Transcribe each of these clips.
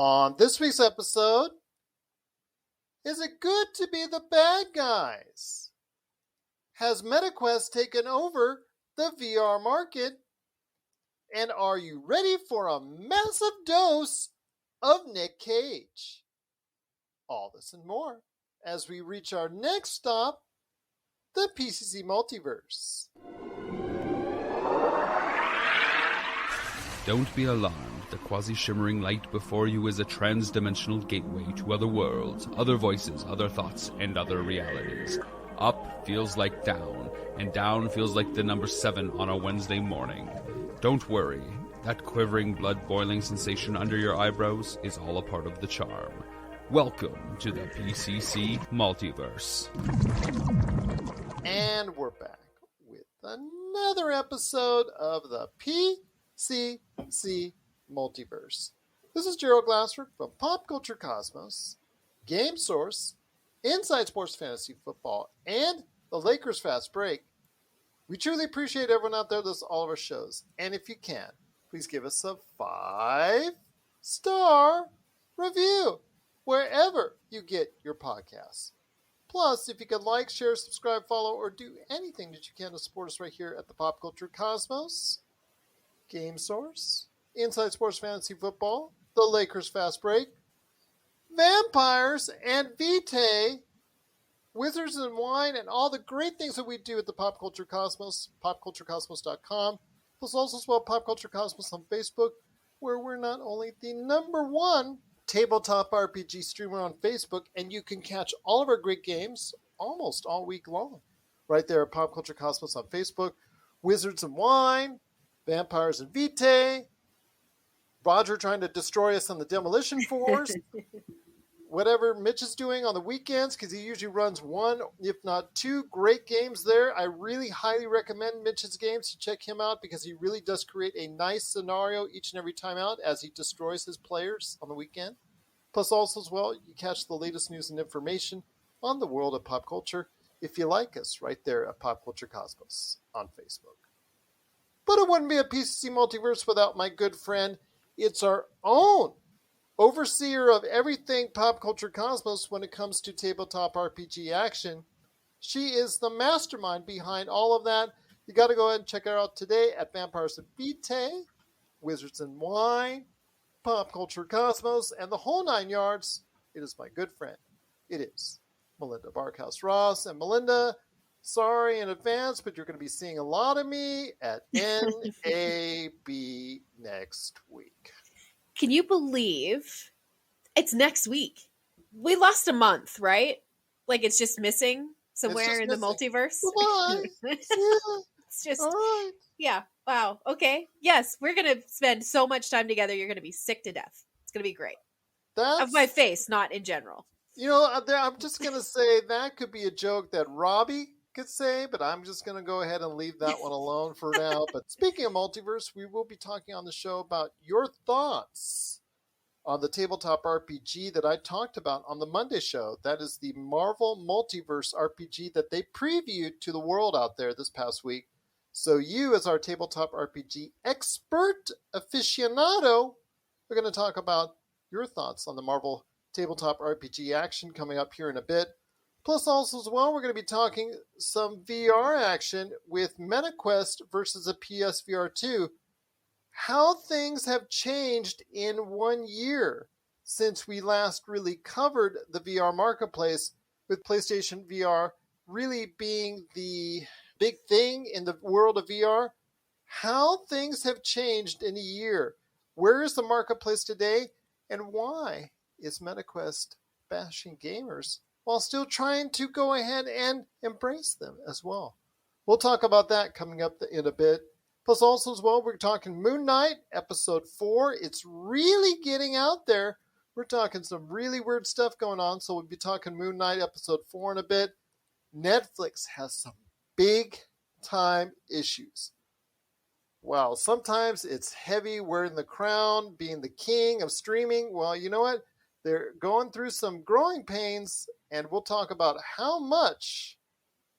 On this week's episode, is it good to be the bad guys? Has MetaQuest taken over the VR market? And are you ready for a massive dose of Nick Cage? All this and more as we reach our next stop, the PCC Multiverse. Don't be alarmed. The quasi-shimmering light before you is a trans-dimensional gateway to other worlds, other voices, other thoughts, and other realities. Up feels like down, and down feels like the number 7 on a Wednesday morning. Don't worry. That quivering, blood-boiling sensation under your eyebrows is all a part of the charm. Welcome to the PCC Multiverse. And we're back with another episode of the PCC Multiverse. This is Gerald Glassford from Pop Culture Cosmos, Game Source, Inside Sports Fantasy Football, and the Lakers Fast Break. We truly appreciate everyone out there that listens to all of our shows. And if you can, please give us a 5-star review wherever you get your podcasts. Plus, if you could like, share, subscribe, follow, or do anything that you can to support us right here at the Pop Culture Cosmos, Game Source, Inside Sports Fantasy Football, the Lakers Fast Break, Vampires, and Vitae, Wizards and Wine, and all the great things that we do at the Pop Culture Cosmos, popculturecosmos.com, plus also as well Pop Culture Cosmos on Facebook, where we're not only the #1 tabletop RPG streamer on Facebook, and you can catch all of our great games almost all week long right there at Pop Culture Cosmos on Facebook, Wizards and Wine, Vampires and Vitae, Roger trying to destroy us on the Demolition Force, whatever Mitch is doing on the weekends, because he usually runs 1, if not 2 great games there. I really highly recommend Mitch's games. You check him out because he really does create a nice scenario each and every time out as he destroys his players on the weekend. Plus also as well, you catch the latest news and information on the world of pop culture if you like us right there at Pop Culture Cosmos on Facebook. But it wouldn't be a PCC Multiverse without my good friend. It's our own overseer of everything Pop Culture Cosmos when it comes to tabletop RPG action. She is the mastermind behind all of that. You got to go ahead and check her out today at Vampires and Vitae, Wizards and Wine, Pop Culture Cosmos, and the whole 9 yards. It is my good friend. It is Melinda Barkhouse Ross. And Melinda, sorry in advance, but you're going to be seeing a lot of me at NAB next week. Can you believe it's next week? We lost a month, right? Like it's just missing somewhere in the multiverse. It's just, right. Yeah. Wow. Okay. Yes, we're going to spend so much time together. You're going to be sick to death. It's going to be great. Of my face, not in general. You know, I'm just going to say that could be a joke that Robbie could say, but I'm just going to go ahead and leave that one alone for now. But speaking of multiverse, we will be talking on the show about your thoughts on the tabletop RPG that I talked about on the Monday show. That is the Marvel Multiverse RPG that they previewed to the world out there this past week. So you, as our tabletop RPG expert aficionado, are going to talk about your thoughts on the Marvel tabletop RPG action coming up here in a bit. Plus, also as well, we're going to be talking some VR action with MetaQuest versus a PSVR 2. How things have changed in 1 year since we last really covered the VR marketplace, with PlayStation VR really being the big thing in the world of VR. How things have changed in a year. Where is the marketplace today, and why is MetaQuest bashing gamers while still trying to go ahead and embrace them as well? We'll talk about that coming up in a bit. Plus also as well, we're talking Moon Knight, episode 4. It's really getting out there. We're talking some really weird stuff going on, so we'll be talking Moon Knight, episode 4 in a bit. Netflix has some big time issues. Wow, sometimes it's heavy wearing the crown, being the king of streaming. Well, you know what? They're going through some growing pains, and we'll talk about how much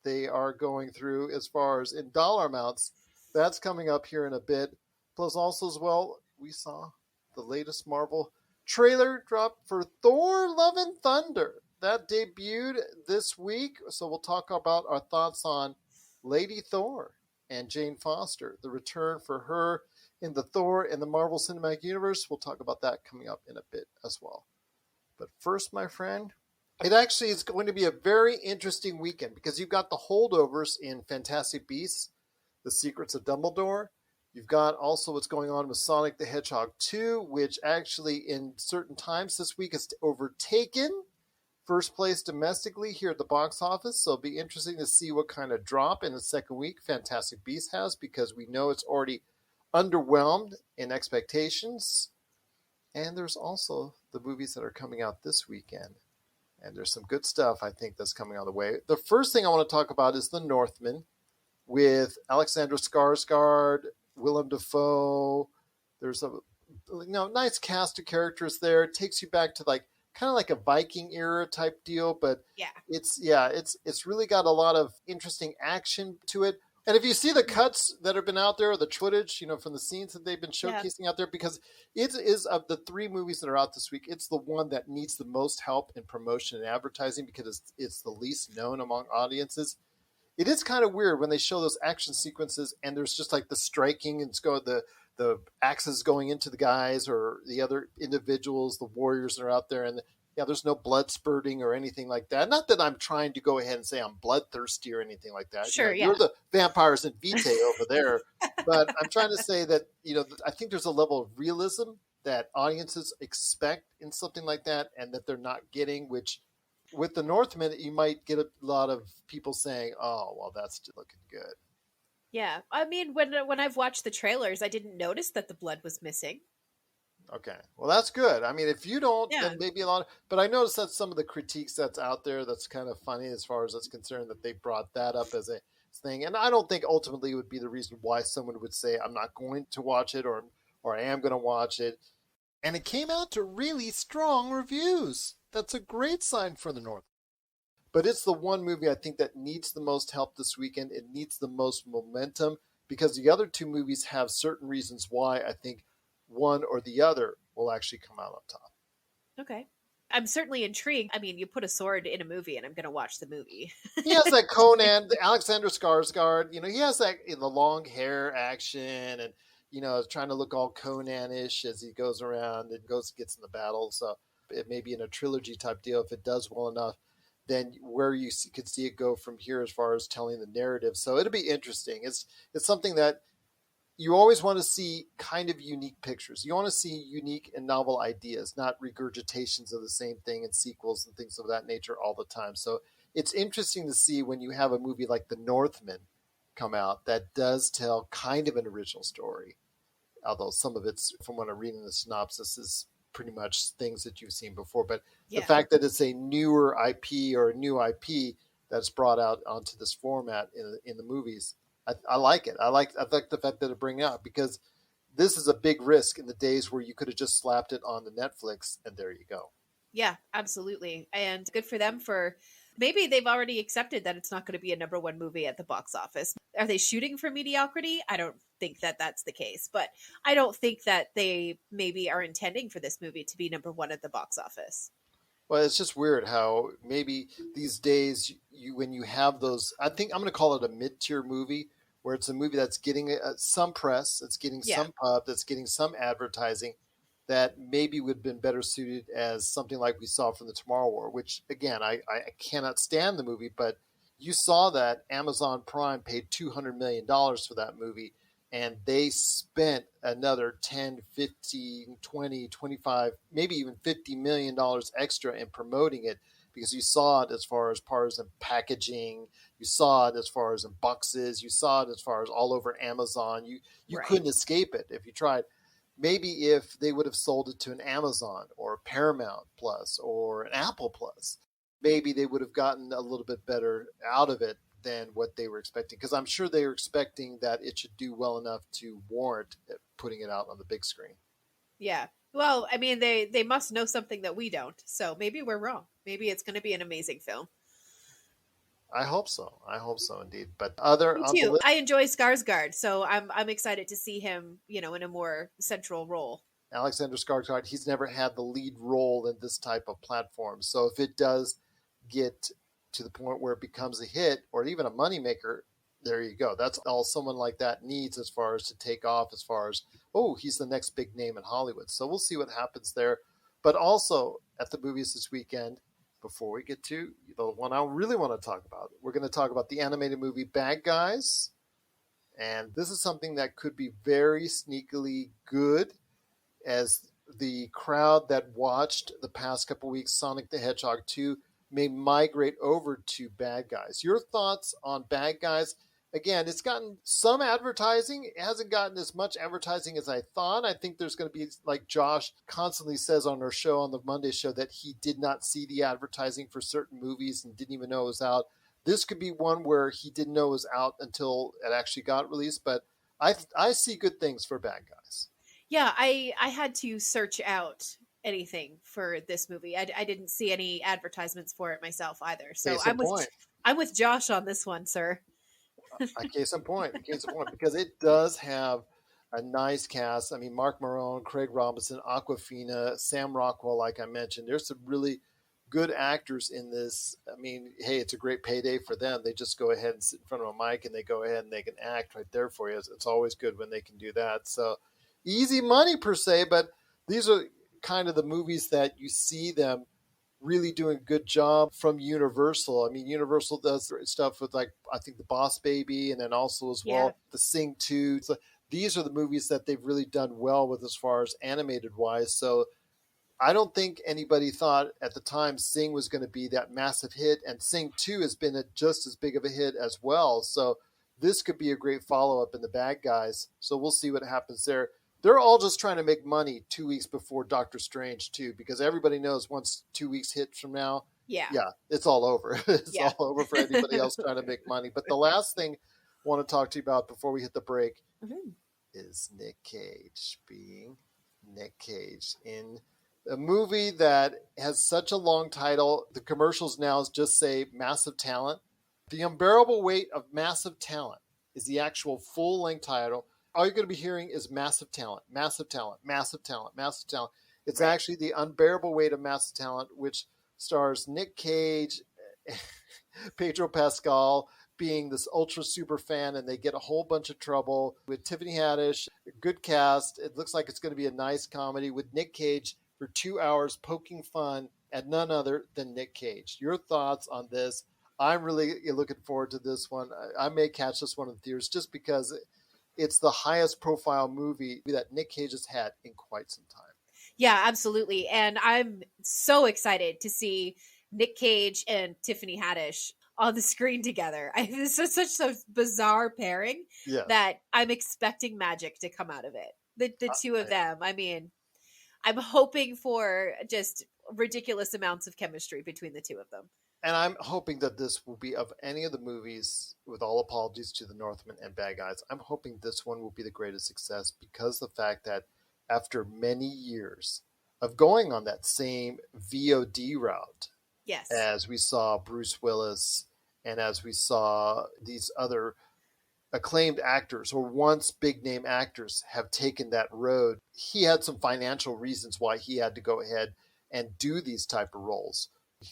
they are going through as far as in dollar amounts. That's coming up here in a bit. Plus also as well, we saw the latest Marvel trailer dropped for Thor Love and Thunder. That debuted this week, so we'll talk about our thoughts on Lady Thor and Jane Foster, the return for her in the Thor and the Marvel Cinematic Universe. We'll talk about that coming up in a bit as well. But first, my friend, it actually is going to be a very interesting weekend because you've got the holdovers in Fantastic Beasts, The Secrets of Dumbledore. You've got also what's going on with Sonic the Hedgehog 2, which actually in certain times this week has overtaken first place domestically here at the box office. So it'll be interesting to see what kind of drop in the second week Fantastic Beasts has, because we know it's already underwhelmed in expectations. And there's also the movies that are coming out this weekend. And there's some good stuff, I think, that's coming on the way. The first thing I want to talk about is The Northman with Alexander Skarsgård, Willem Dafoe. There's a nice cast of characters there. It takes you back to kind of like a Viking era type deal, but it's really got a lot of interesting action to it. And if you see the cuts that have been out there, or the footage, from the scenes that they've been showcasing out there, because it is, of the three movies that are out this week, it's the one that needs the most help in promotion and advertising because it's the least known among audiences. It is kind of weird when they show those action sequences and there's just like the striking and the axes going into the guys or the other individuals, the warriors that are out there, and there's no blood spurting or anything like that. Not that I'm trying to go ahead and say I'm bloodthirsty or anything like that. Sure, You're the vampires in Vitae over there. But I'm trying to say that, I think there's a level of realism that audiences expect in something like that and that they're not getting, which with The Northman, you might get a lot of people saying, oh, well, that's looking good. Yeah. I mean, when I've watched the trailers, I didn't notice that the blood was missing. Okay. Well, that's good. I mean, if you don't, then maybe a lot. But I noticed that some of the critiques that's out there, that's kind of funny as far as it's concerned, that they brought that up as a thing. And I don't think ultimately it would be the reason why someone would say, I'm not going to watch it or I am going to watch it. And it came out to really strong reviews. That's a great sign for The North. But it's the one movie I think that needs the most help this weekend. It needs the most momentum because the other two movies have certain reasons why I think one or the other will actually come out on top. Okay. I'm certainly intrigued. I mean, you put a sword in a movie and I'm going to watch the movie. He has that Conan, Alexander Skarsgård, he has that in the long hair action and, trying to look all Conan-ish as he goes around and gets in the battle. So it may be in a trilogy type deal if it does well enough. Then where you could see it go from here as far as telling the narrative. So it'll be interesting. It's something that you always want to see kind of unique pictures. You want to see unique and novel ideas, not regurgitations of the same thing and sequels and things of that nature all the time. So it's interesting to see when you have a movie like The Northman come out that does tell kind of an original story. Although some of it's, from what I'm reading the synopsis, is pretty much things that you've seen before. But the fact that it's a newer IP or a new IP that's brought out onto this format in the movies, I like it. I like the fact that it bring out, because this is a big risk in the days where you could have just slapped it on the Netflix and there you go. Yeah, absolutely. And good for them for maybe they've already accepted that it's not going to be a number one movie at the box office. Are they shooting for mediocrity? I don't think that that's the case, but I don't think that they maybe are intending for this movie to be number one at the box office. Well, it's just weird how maybe these days when you have those, I think I'm going to call it a mid-tier movie, where it's a movie that's getting some press, it's getting some pub, that's getting some advertising, that maybe would have been better suited as something like we saw from the Tomorrow War, which, again, I cannot stand the movie, but you saw that Amazon Prime paid $200 million for that movie, and they spent another 10, 15, 20, 25, maybe even $50 million extra in promoting it, because you saw it as far as in packaging, you saw it as far as in boxes, you saw it as far as all over Amazon. You couldn't escape it if you tried. Maybe if they would have sold it to an Amazon or a Paramount Plus or an Apple Plus, maybe they would have gotten a little bit better out of it than what they were expecting. Because I'm sure they were expecting that it should do well enough to warrant putting it out on the big screen. Yeah. Well, I mean, they must know something that we don't. So maybe we're wrong. Maybe it's going to be an amazing film. I hope so. Indeed. But Me too. I enjoy Skarsgård, so I'm excited to see him, in a more central role. Alexander Skarsgård, he's never had the lead role in this type of platform. So if it does get to the point where it becomes a hit or even a moneymaker, there you go. That's all someone like that needs as far as to take off, as far as, oh, he's the next big name in Hollywood. So we'll see what happens there. But also at the movies this weekend, before we get to the one I really want to talk about, we're going to talk about the animated movie Bad Guys. And this is something that could be very sneakily good, as the crowd that watched the past couple weeks Sonic the Hedgehog 2 may migrate over to Bad Guys. Your thoughts on Bad Guys? Again, it's gotten some advertising. It hasn't gotten as much advertising as I thought. I think there's going to be, like Josh constantly says on our show, on the Monday show, that he did not see the advertising for certain movies and didn't even know it was out. This could be one where he didn't know it was out until it actually got released. But I see good things for Bad Guys. Yeah, I had to search out anything for this movie. I didn't see any advertisements for it myself either. So I'm with Josh on this one, sir. Case in point, because it does have a nice cast. I mean, Mark Maron, Craig Robinson, Awkwafina, Sam Rockwell, like I mentioned. There's some really good actors in this. I mean, hey, it's a great payday for them. They just go ahead and sit in front of a mic and they go ahead and they can act right there for you. It's always good when they can do that. So easy money per se, but these are kind of the movies that you see them really doing a good job from Universal. I mean, Universal does stuff with, like, I think The Boss Baby, and then also as well The Sing 2. So these are the movies that they've really done well with as far as animated wise. So I don't think anybody thought at the time Sing was going to be that massive hit, and Sing 2 has been just as big of a hit as well. So this could be a great follow-up in the Bad Guys. So we'll see what happens there. They're all just trying to make money 2 weeks before Doctor Strange, too, because everybody knows once 2 weeks hit from now, it's all over. It's all over for anybody else trying to make money. But the last thing I want to talk to you about before we hit the break is Nick Cage being Nick Cage in a movie that has such a long title. The commercials now just say Massive Talent. The Unbearable Weight of Massive Talent is the actual full-length title. All you're going to be hearing is Massive Talent, Massive Talent, Massive Talent, Massive Talent. It's actually The Unbearable Weight of Massive Talent, which stars Nick Cage, Pedro Pascal being this ultra super fan, and they get a whole bunch of trouble with Tiffany Haddish. Good cast. It looks like it's going to be a nice comedy with Nick Cage for 2 hours poking fun at none other than Nick Cage. Your thoughts on this? I'm really looking forward to this one. I may catch this one in theaters just because it's the highest profile movie that Nick Cage has had in quite some time. Yeah, absolutely. And I'm so excited to see Nick Cage and Tiffany Haddish on the screen together. This is such a bizarre pairing that I'm expecting magic to come out of it. The two of them. I mean, I'm hoping for just ridiculous amounts of chemistry between the two of them. And I'm hoping that this will be, of any of the movies, with all apologies to the Northman and Bad Guys, I'm hoping this one will be the greatest success, because the fact that after many years of going on that same VOD route, as we saw Bruce Willis and as we saw these other acclaimed actors or once big name actors have taken that road, he had some financial reasons why he had to go ahead and do these type of roles.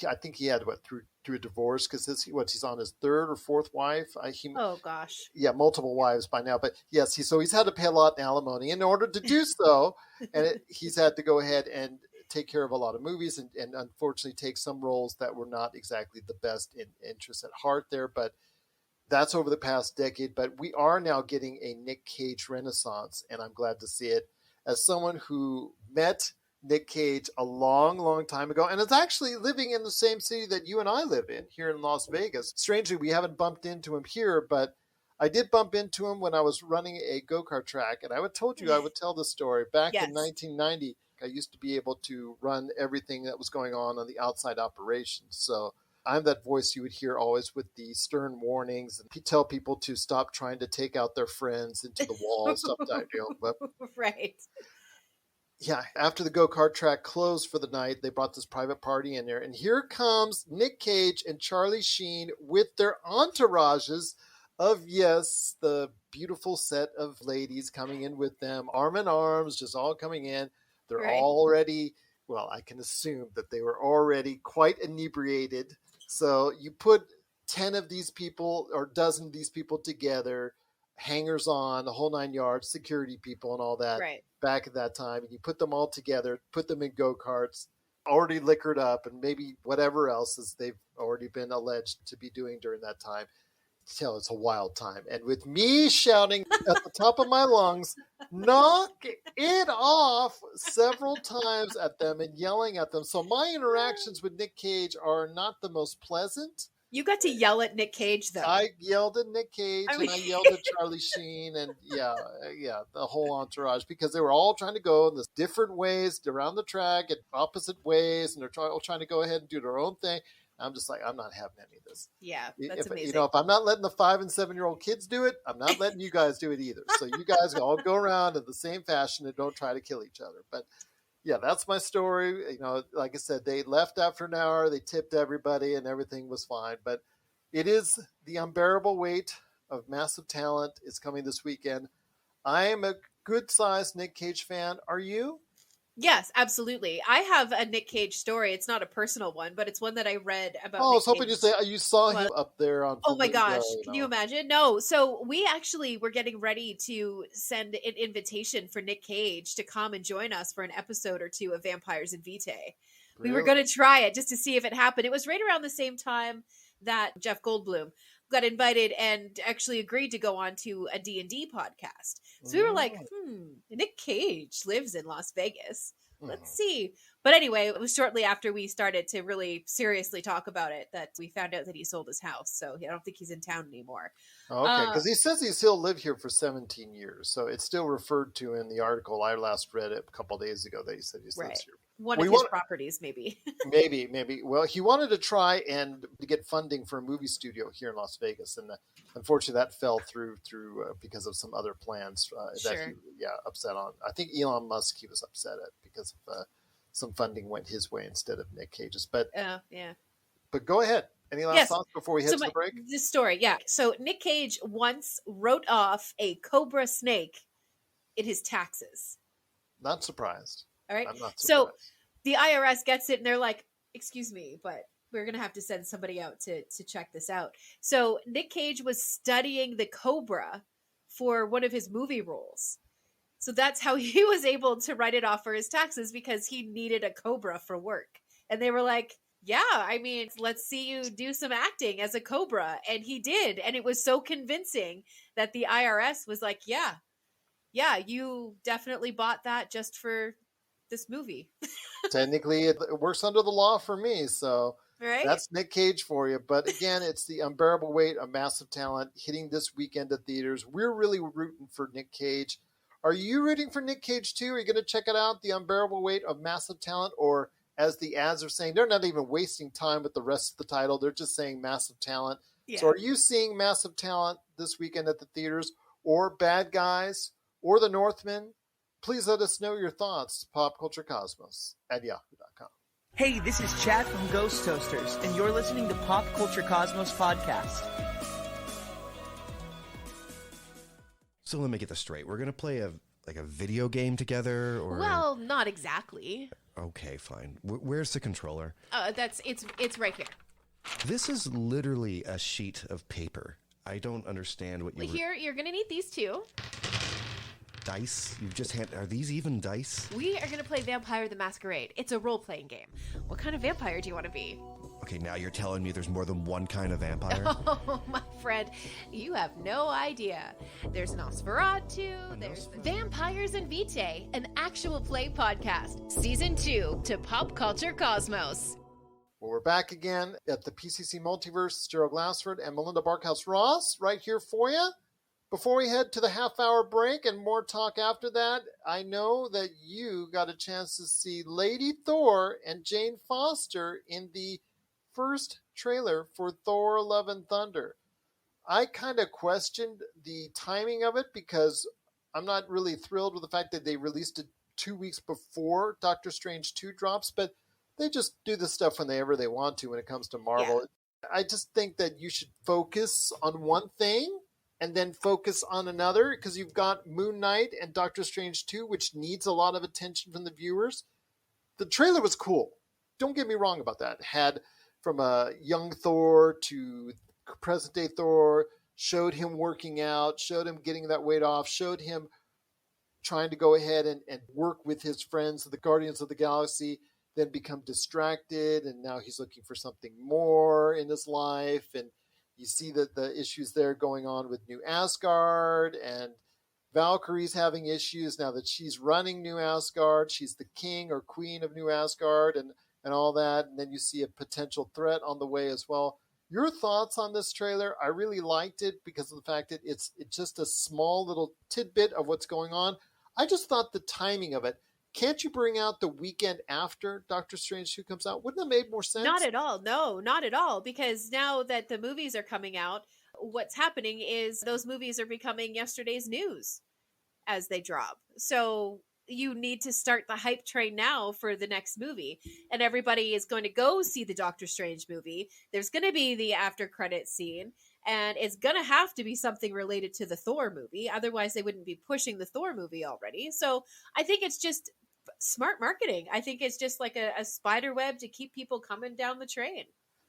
I think he had through a divorce, because he's on his third or fourth wife. Oh gosh, multiple wives by now. But yes, he's had to pay a lot in alimony in order to do so, and he's had to go ahead and take care of a lot of movies, and unfortunately take some roles that were not exactly the best in interest at heart there. But that's over the past decade. But we are now getting a Nick Cage renaissance, and I'm glad to see it. As someone who met Nick Cage a long, long time ago, and is actually living in the same city that you and I live in, here in Las Vegas. Strangely, we haven't bumped into him here, but I did bump into him when I was running a go-kart track, and I told you I would tell the story. Back in 1990, I used to be able to run everything that was going on the outside operations. So I'm that voice you would hear always with the stern warnings, and tell people to stop trying to take out their friends into the wall, stuff like that. Right. Yeah, after the go-kart track closed for the night, they brought this private party in there. And here comes Nick Cage and Charlie Sheen with their entourages of, the beautiful set of ladies coming in with them, arm in arms, just all coming in. They're Right. already, well, I can assume that they were already quite inebriated. So you put 10 of these people or a dozen of these people together, hangers on, the whole 9 yards, security people and all that Right. back at that time. And you put them all together, put them in go-karts, already liquored up, and maybe whatever else as they've already been alleged to be doing during that time. Tell it's a wild time. And with me shouting at the top of my lungs, knock it off several times at them and yelling at them. So my interactions with Nick Cage are not the most pleasant. You got to yell at Nick Cage, though. I yelled at Nick Cage I mean- and I yelled at Charlie Sheen and yeah, the whole entourage, because they were all trying to go in this different ways around the track at opposite ways, and they're all trying to go ahead and do their own thing. I'm just like, I'm not having any of this. Yeah, that's If, amazing. if I'm not letting the 5 and 7-year-old kids do it, I'm not letting you guys do it either. So you guys all go around in the same fashion and don't try to kill each other. But yeah, that's my story. Like I said, they left after an hour, they tipped everybody and everything was fine. But it is the unbearable weight of massive talent. It's coming this weekend. I am a good sized Nick Cage fan. Are you? Yes, absolutely. I have a Nick Cage story. It's not a personal one, but it's one that I read about. Oh, I was Nick hoping you Cage. say you saw him up there on. Oh my gosh, Flamingo, can you imagine? No, so we actually were getting ready to send an invitation for Nick Cage to come and join us for an episode or two of Vampires and Vitae. We were Really? going to try it just to see if it happened. It was right around the same time that Jeff Goldblum got invited and actually agreed to go on to a D&D podcast. So we were like, Nick Cage lives in Las Vegas. Let's see. But anyway, it was shortly after we started to really seriously talk about it that we found out that he sold his house. So I don't think he's in town anymore. Okay, because he says he still lived here for 17 years. So it's still referred to in the article I last read it a couple of days ago that he said he still lives here. One We of his want- properties, maybe. Maybe. Well, he wanted to try and to get funding for a movie studio here in Las Vegas, and unfortunately that fell through because of some other plans that he upset on. I think Elon Musk he was upset at because of some funding went his way instead of Nick Cage's. But yeah. But go ahead. Any last thoughts before we head to the break? This story, yeah. So Nick Cage once wrote off a cobra snake in his taxes. Not surprised. All right. I'm not surprised. So the IRS gets it and they're like, excuse me, but we're going to have to send somebody out to check this out. So Nick Cage was studying the cobra for one of his movie roles. So that's how he was able to write it off for his taxes, because he needed a cobra for work. And they were like, yeah, I mean, let's see you do some acting as a cobra. And he did. And it was so convincing that the IRS was like, yeah, you definitely bought that just for this movie. Technically, it works under the law for me, so right? That's Nick Cage for you. But again, it's the unbearable weight of massive talent hitting this weekend at theaters. We're really rooting for Nick Cage. Are you rooting for Nick Cage too? Are you going to check it out, the unbearable weight of massive talent? Or as the ads are saying, they're not even wasting time with the rest of the title. They're just saying massive talent. Yeah. So are you seeing massive talent this weekend at the theaters, or Bad Guys, or The Northman? Please let us know your thoughts. popculturecosmos@yahoo.com. Hey, this is Chad from Ghost Toasters, and you're listening to Pop Culture Cosmos Podcast. So let me get this straight. We're gonna play a video game together, or Well, not exactly. okay, fine. Where's the controller? It's right here. This is literally a sheet of paper. I don't understand what Here, you're gonna need these two. Dice. You've just are these even dice? We are gonna play Vampire the Masquerade. It's a role-playing game. What kind of vampire do you want to be? Okay, now you're telling me there's more than one kind of vampire. Oh, my friend, you have no idea. There's Nosferatu, there's Vampires and Vitae, an actual play podcast, season 2 to Pop Culture Cosmos. Well, we're back again at the PCC Multiverse. Gerald Glassford and Melinda Barkhouse Ross right here for you. Before we head to the half-hour break and more talk after that, I know that you got a chance to see Lady Thor and Jane Foster in the first trailer for Thor: Love and Thunder. I kind of questioned the timing of it because I'm not really thrilled with the fact that they released it 2 weeks before Doctor Strange 2 drops, but they just do this stuff whenever they want to when it comes to Marvel. Yeah. I just think that you should focus on one thing and then focus on another, because you've got Moon Knight and Doctor Strange 2, which needs a lot of attention from the viewers. The trailer was cool. Don't get me wrong about that. It had from a young Thor to present day Thor, showed him working out, showed him getting that weight off, showed him trying to go ahead and work with his friends, the Guardians of the Galaxy, then become distracted, and now he's looking for something more in his life. And you see that the issues there going on with New Asgard, and Valkyrie's having issues now that she's running New Asgard. She's the king or queen of New Asgard and all that. And then you see a potential threat on the way as well. Your thoughts on this trailer? I really liked it because of the fact that it's just a small little tidbit of what's going on. I just thought the timing of it. Can't you bring out the weekend after Doctor Strange 2 comes out? Wouldn't that make more sense? Not at all. No, not at all. Because now that the movies are coming out, what's happening is those movies are becoming yesterday's news as they drop. So you need to start the hype train now for the next movie. And everybody is going to go see the Doctor Strange movie. There's going to be the after credit scene. And it's going to have to be something related to the Thor movie. Otherwise, they wouldn't be pushing the Thor movie already. So I think it's just smart marketing. I think it's just like a spider web to keep people coming down the train.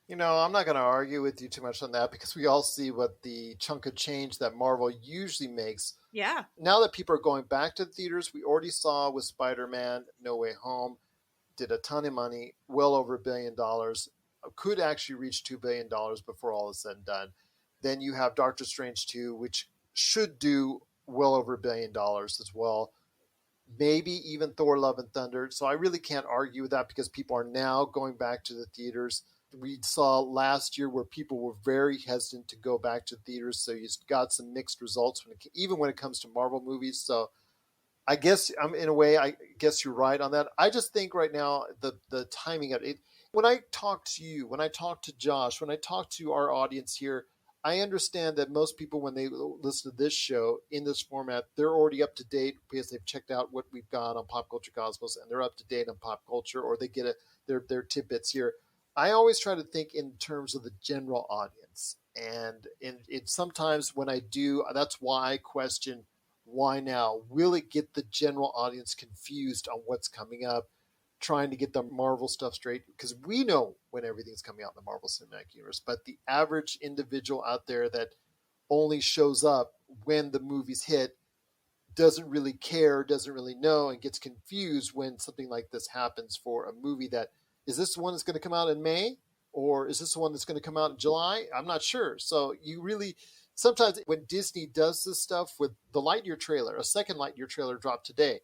You know, I'm not going to argue with you too much on that because we all see what the chunk of change that Marvel usually makes. Yeah. Now that people are going back to the theaters, we already saw with Spider-Man No Way Home, did a ton of money, well over $1 billion, could actually reach $2 billion before all is said and done. Then you have Doctor Strange 2, which should do well over $1 billion as well. Maybe even Thor Love and Thunder. So I really can't argue with that because people are now going back to the theaters. We saw last year where people were very hesitant to go back to theaters. So you got some mixed results even when it comes to Marvel movies. So I guess in a way, I guess you're right on that. I just think right now the timing of it, when I talk to you, when I talk to Josh, when I talk to our audience here, I understand that most people, when they listen to this show in this format, they're already up to date because they've checked out what we've got on Pop Culture Cosmos and they're up to date on pop culture, or they get their tidbits here. I always try to think in terms of the general audience. And sometimes when I do, that's why I question why now. Will it get the general audience confused on what's coming up? Trying to get the Marvel stuff straight, because we know when everything's coming out in the Marvel Cinematic Universe, but the average individual out there that only shows up when the movies hit doesn't really care, doesn't really know, and gets confused when something like this happens for a movie that, is this the one that's going to come out in May? Or is this the one that's going to come out in July? I'm not sure. So you really, sometimes when Disney does this stuff with the Lightyear trailer, a second Lightyear trailer dropped today,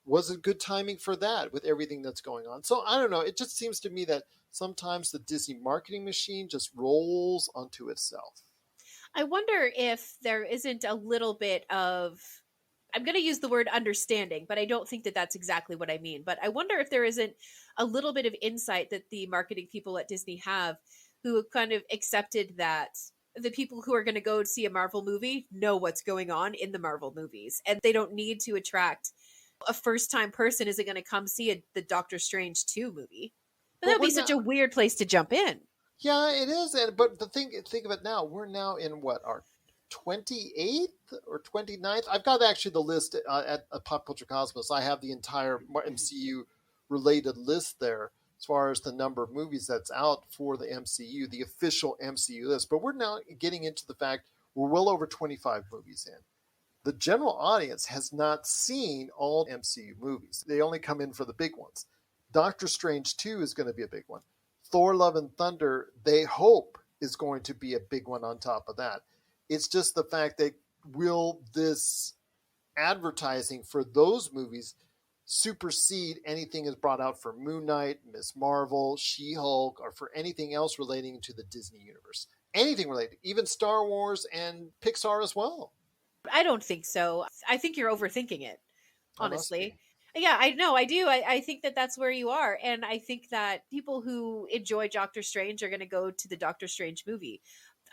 was it good timing for that with everything that's going on? So I don't know. It just seems to me that sometimes the Disney marketing machine just rolls onto itself. I wonder if there isn't a little bit of, I'm going to use the word understanding, but I don't think that that's exactly what I mean. But I wonder if there isn't a little bit of insight that the marketing people at Disney have, who have kind of accepted that the people who are going to go see a Marvel movie know what's going on in the Marvel movies. And they don't need to attract a first-time person isn't going to come see the Doctor Strange 2 movie. But that would be such a weird place to jump in. Yeah, it is. But think of it now. We're now in what, our 28th or 29th? I've got actually the list at Pop Culture Cosmos. I have the entire MCU-related list there as far as the number of movies that's out for the MCU, the official MCU list. But we're now getting into the fact we're well over 25 movies in. The general audience has not seen all MCU movies. They only come in for the big ones. Doctor Strange 2 is going to be a big one. Thor Love and Thunder, they hope, is going to be a big one on top of that. It's just the fact that will this advertising for those movies supersede anything is brought out for Moon Knight, Ms. Marvel, She-Hulk, or for anything else relating to the Disney universe? Anything related, even Star Wars and Pixar as well. I don't think so. I think you're overthinking it, honestly. Yeah, I know. I do. I think that that's where you are. And I think that people who enjoy Doctor Strange are going to go to the Doctor Strange movie.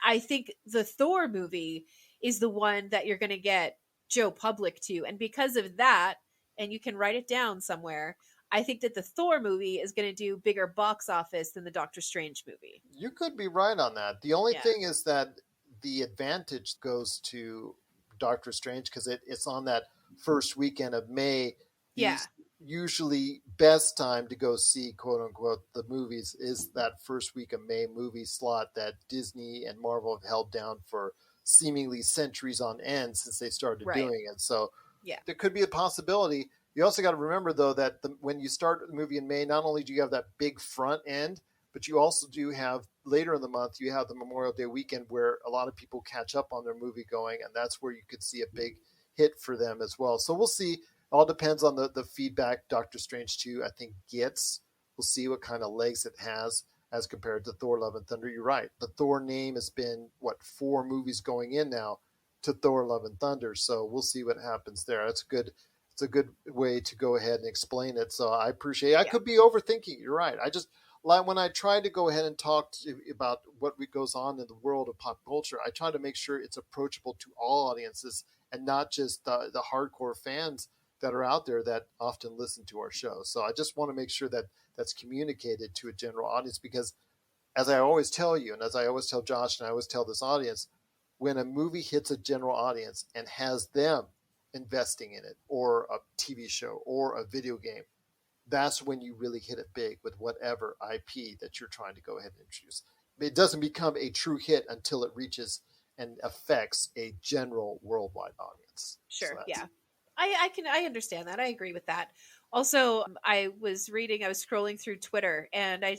I think the Thor movie is the one that you're going to get Joe Public to. And because of that, and you can write it down somewhere, I think that the Thor movie is going to do bigger box office than the Doctor Strange movie. You could be right on that. The only thing is that the advantage goes to Doctor Strange because it's on that first weekend of May. Yeah. Usually best time to go see, quote unquote, the movies is that first week of May movie slot that Disney and Marvel have held down for seemingly centuries on end since they started doing it. So there could be a possibility. You also got to remember, though, that when you start the movie in May, not only do you have that big front end, but you also do have later in the month, you have the Memorial Day weekend where a lot of people catch up on their movie going, and that's where you could see a big hit for them as well. So we'll see. All depends on the feedback Doctor Strange 2, I think, gets. We'll see what kind of legs it has as compared to Thor Love and Thunder. You're right. The Thor name has been, 4 movies going in now to Thor Love and Thunder. So we'll see what happens there. It's a good way to go ahead and explain it. So I appreciate it. I could be overthinking. You're right. I just, like, when I try to go ahead and talk about what goes on in the world of pop culture, I try to make sure it's approachable to all audiences and not just the hardcore fans that are out there that often listen to our show. So I just want to make sure that that's communicated to a general audience, because as I always tell you, and as I always tell Josh, and I always tell this audience, when a movie hits a general audience and has them investing in it, or a TV show or a video game, that's when you really hit it big with whatever IP that you're trying to go ahead and introduce. It doesn't become a true hit until it reaches and affects a general worldwide audience. Sure. So Yeah. I understand that. I agree with that. Also, I was scrolling through Twitter, and I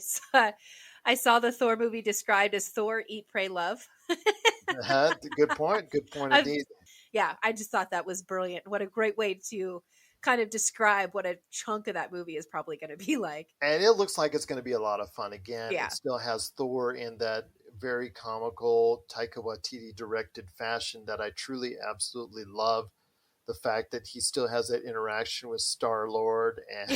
saw the Thor movie described as Thor Eat, Pray, Love. Good point. Good point indeed. Yeah, I just thought that was brilliant. What a great way to kind of describe what a chunk of that movie is probably going to be like. And it looks like it's going to be a lot of fun. Again, Yeah. It still has Thor in that very comical Taika Waititi directed fashion that I truly, absolutely love. The fact that he still has that interaction with Star-Lord and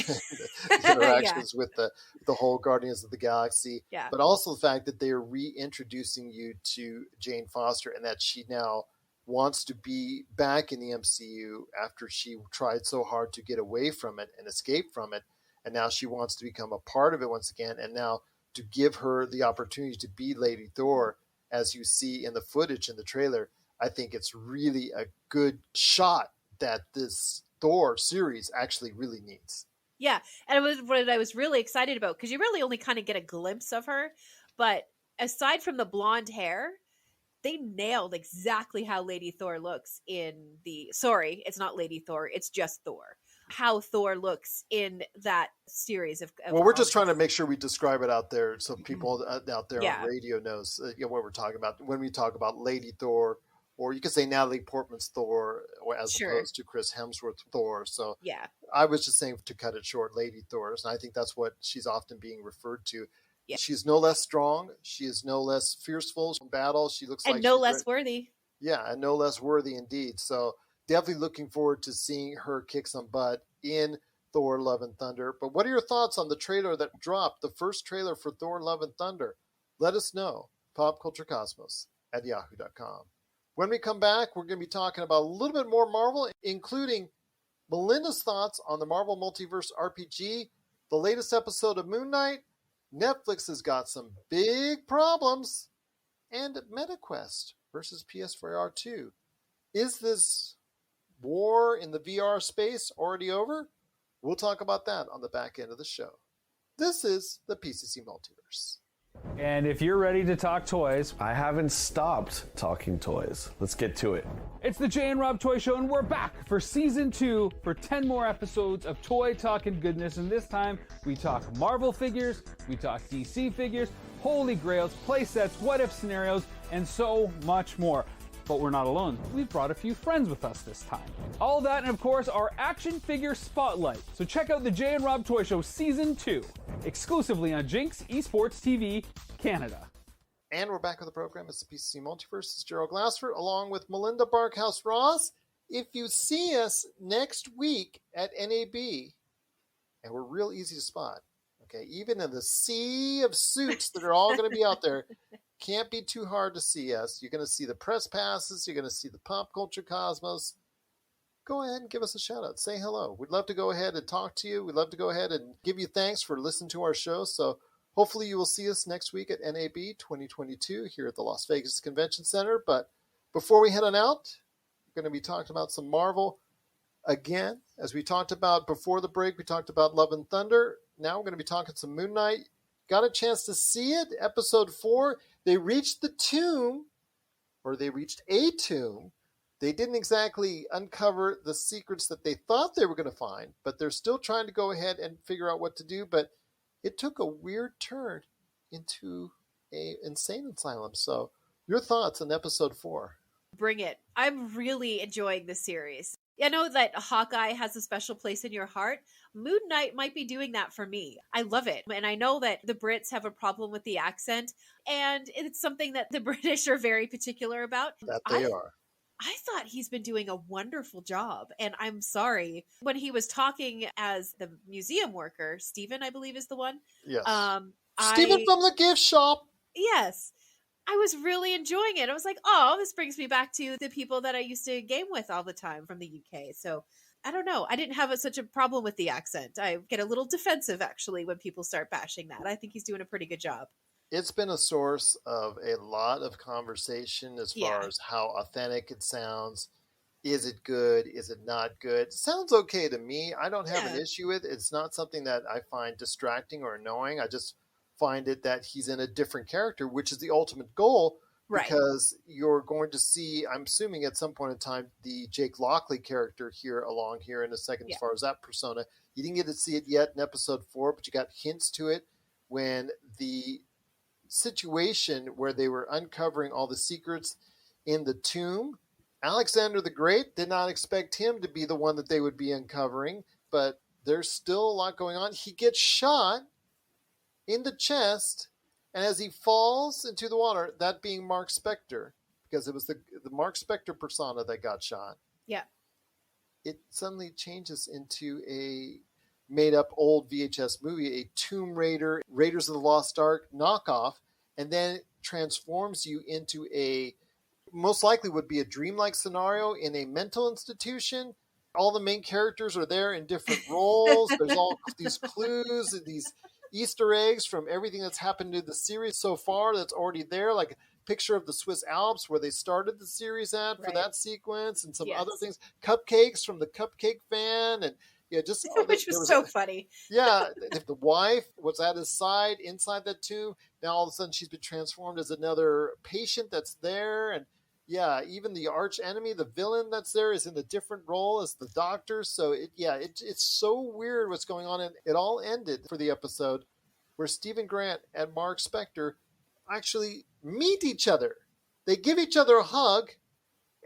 interactions with the whole Guardians of the Galaxy. Yeah. But also the fact that they are reintroducing you to Jane Foster, and that she now wants to be back in the MCU after she tried so hard to get away from it and escape from it. And now she wants to become a part of it once again. And now to give her the opportunity to be Lady Thor, as you see in the footage in the trailer, I think it's really a good shot that this Thor series actually really needs. Yeah. And it was what I was really excited about, because you really only kind of get a glimpse of her. But aside from the blonde hair, they nailed exactly how Lady Thor looks in sorry, it's not Lady Thor, it's just Thor. How Thor looks in that series of well, we're just trying to make sure we describe it out there so people out there Yeah. on radio knows what we're talking about. When we talk about Lady Thor, or you could say Natalie Portman's Thor, as opposed to Chris Hemsworth's Thor. So yeah, I was just saying, to cut it short, Lady Thor. And I think that's what she's often being referred to. Yeah. She's no less strong. She is no less fearful in battle. She looks and like no she's less worthy. Yeah, and no less worthy indeed. So definitely looking forward to seeing her kick some butt in Thor Love and Thunder. But what are your thoughts on the trailer that dropped, the first trailer for Thor Love and Thunder? Let us know. popculturecosmos@yahoo.com. When we come back, we're going to be talking about a little bit more Marvel, including Melinda's thoughts on the Marvel Multiverse RPG, the latest episode of Moon Knight, Netflix has got some big problems, and MetaQuest versus PSVR 2. Is this war in the VR space already over? We'll talk about that on the back end of the show. This is the PCC Multiverse. And if you're ready to talk toys, I haven't stopped talking toys. Let's get to it. it's the Jay and Rob Toy Show, and we're back for season 2 for 10 more episodes of toy talk and goodness. And this time we talk Marvel figures, we talk DC figures, holy grails, play sets, what if scenarios, and so much more. But we're not alone. We've brought a few friends with us this time. All that and of course our action figure spotlight. So check out the Jay and Rob Toy Show season 2, exclusively on Jinx Esports TV Canada. And we're back with the program. It's the PCC Multiverse. It's Gerald Glassford along with Melinda Barkhouse Ross. If you see us next week at NAB, and we're real easy to spot, okay, even in the sea of suits that are all going to be out there, can't be too hard to see us. You're going to see the press passes. You're going to see the Pop Culture Cosmos. Go ahead and give us a shout out. Say hello. We'd love to go ahead and talk to you. We'd love to go ahead and give you thanks for listening to our show. So Hopefully you will see us next week at NAB 2022 here at the Las Vegas Convention Center. But before we head on out, we're going to be talking about some Marvel. Again, as we talked about before the break, we talked about Love and Thunder. Now we're going to be talking some Moon Knight. Got a chance to see it. Episode 4, they reached the tomb, or they reached a tomb. They didn't exactly uncover the secrets that they thought they were going to find, but they're still trying to go ahead and figure out what to do. But it took a weird turn into an insane asylum. So your thoughts on episode 4? Bring it. I'm really enjoying this series. I know that Hawkeye has a special place in your heart. Moon Knight might be doing that for me. I love it. And I know that the Brits have a problem with the accent, and it's something that the British are very particular about. That they are. I thought he's been doing a wonderful job. And I'm sorry, when he was talking as the museum worker, Stephen, I believe is the one. Yes. Stephen from the gift shop. Yes. I was really enjoying it. I was like, oh, this brings me back to the people that I used to game with all the time from the UK. So I don't know. I didn't have such a problem with the accent. I get a little defensive, actually, when people start bashing that. I think he's doing a pretty good job. It's been a source of a lot of conversation as far as how authentic it sounds. Is it good? Is it not good? It sounds okay to me. I don't have an issue with it. It's not something that I find distracting or annoying. I just find it that he's in a different character, which is the ultimate goal, because you're going to see, I'm assuming at some point in time, the Jake Lockley character along here in a second as far as that persona. You didn't get to see it yet in episode 4, but you got hints to it when the situation where they were uncovering all the secrets in the tomb. Alexander the Great did not expect him to be the one that they would be uncovering, but there's still a lot going on. He gets shot in the chest, and as he falls into the water, that being Mark Spector, because it was the Mark Spector persona that got shot. Yeah. It suddenly changes into a made-up old VHS movie, a Tomb Raider, Raiders of the Lost Ark knockoff, and then transforms you into a, most likely would be a dreamlike scenario in a mental institution. All the main characters are there in different roles. There's all these clues and these Easter eggs from everything that's happened to the series so far that's already there, like a picture of the Swiss Alps where they started the series at for that sequence, and some other things, cupcakes from the Cupcake Fan, and just which was so funny. If the wife was at his side inside that tomb, now all of a sudden she's been transformed as another patient that's there, and even the arch enemy, the villain that's there, is in a different role as the doctor. So it's so weird what's going on. And it all ended for the episode where Stephen Grant and Mark Spector actually meet each other. They give each other a hug,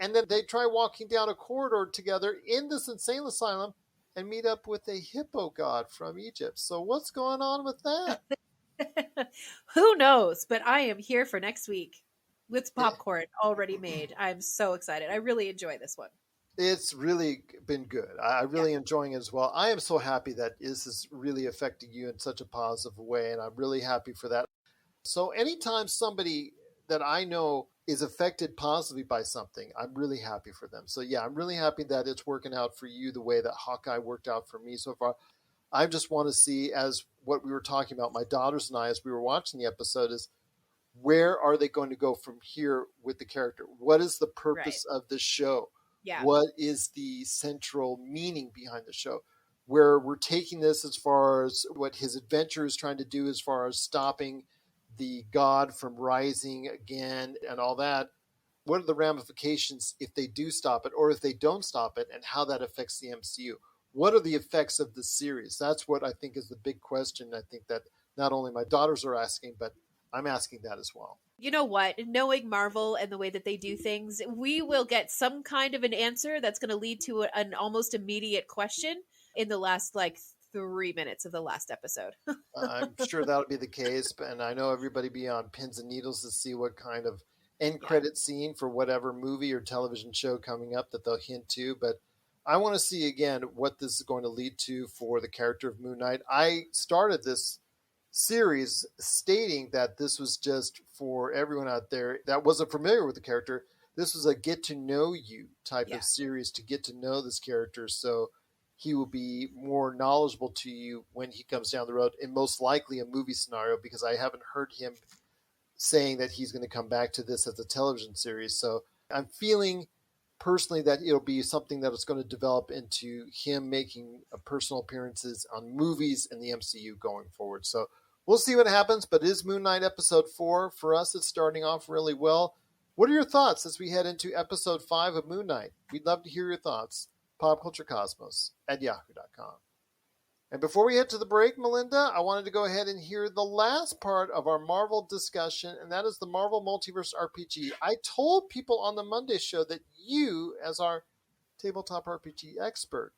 and then they try walking down a corridor together in this insane asylum and meet up with a hippo god from Egypt. So what's going on with that? Who knows? But I am here for next week. With popcorn already made. I'm so excited. I really enjoy this one. It's really been good. I'm really enjoying it as well. I am so happy that this is really affecting you in such a positive way, and I'm really happy for that. So anytime somebody that I know is affected positively by something, I'm really happy for them. So I'm really happy that it's working out for you the way that Hawkeye worked out for me so far. I just want to see, as what we were talking about, my daughters and I, as we were watching the episode, is where are they going to go from here with the character? What is the purpose of the show? What is the central meaning behind the show? Where we're taking this as far as what his adventure is trying to do as far as stopping the god from rising again and all that. What are the ramifications if they do stop it, or if they don't stop it, and how that affects the MCU? What are the effects of the series? That's what I think is the big question. I think that not only my daughters are asking, but I'm asking that as well. You know what? Knowing Marvel and the way that they do things, we will get some kind of an answer that's going to lead to an almost immediate question in the last 3 minutes of the last episode. I'm sure that'll be the case. And I know everybody be on pins and needles to see what kind of end credit scene for whatever movie or television show coming up that they'll hint to. But I want to see again what this is going to lead to for the character of Moon Knight. I started this series stating that this was just for everyone out there that wasn't familiar with the character. This was a get to know you type of series to get to know this character. So he will be more knowledgeable to you when he comes down the road, and most likely a movie scenario, because I haven't heard him saying that he's going to come back to this as a television series. So I'm feeling personally that it'll be something that is going to develop into him making personal appearances on movies in the MCU going forward. So we'll see what happens, but it is Moon Knight episode 4. For us, it's starting off really well. What are your thoughts as we head into episode 5 of Moon Knight? We'd love to hear your thoughts. popculturecosmos@yahoo.com. And before we head to the break, Melinda, I wanted to go ahead and hear the last part of our Marvel discussion, and that is the Marvel Multiverse RPG. I told people on the Monday show that you, as our tabletop RPG expert,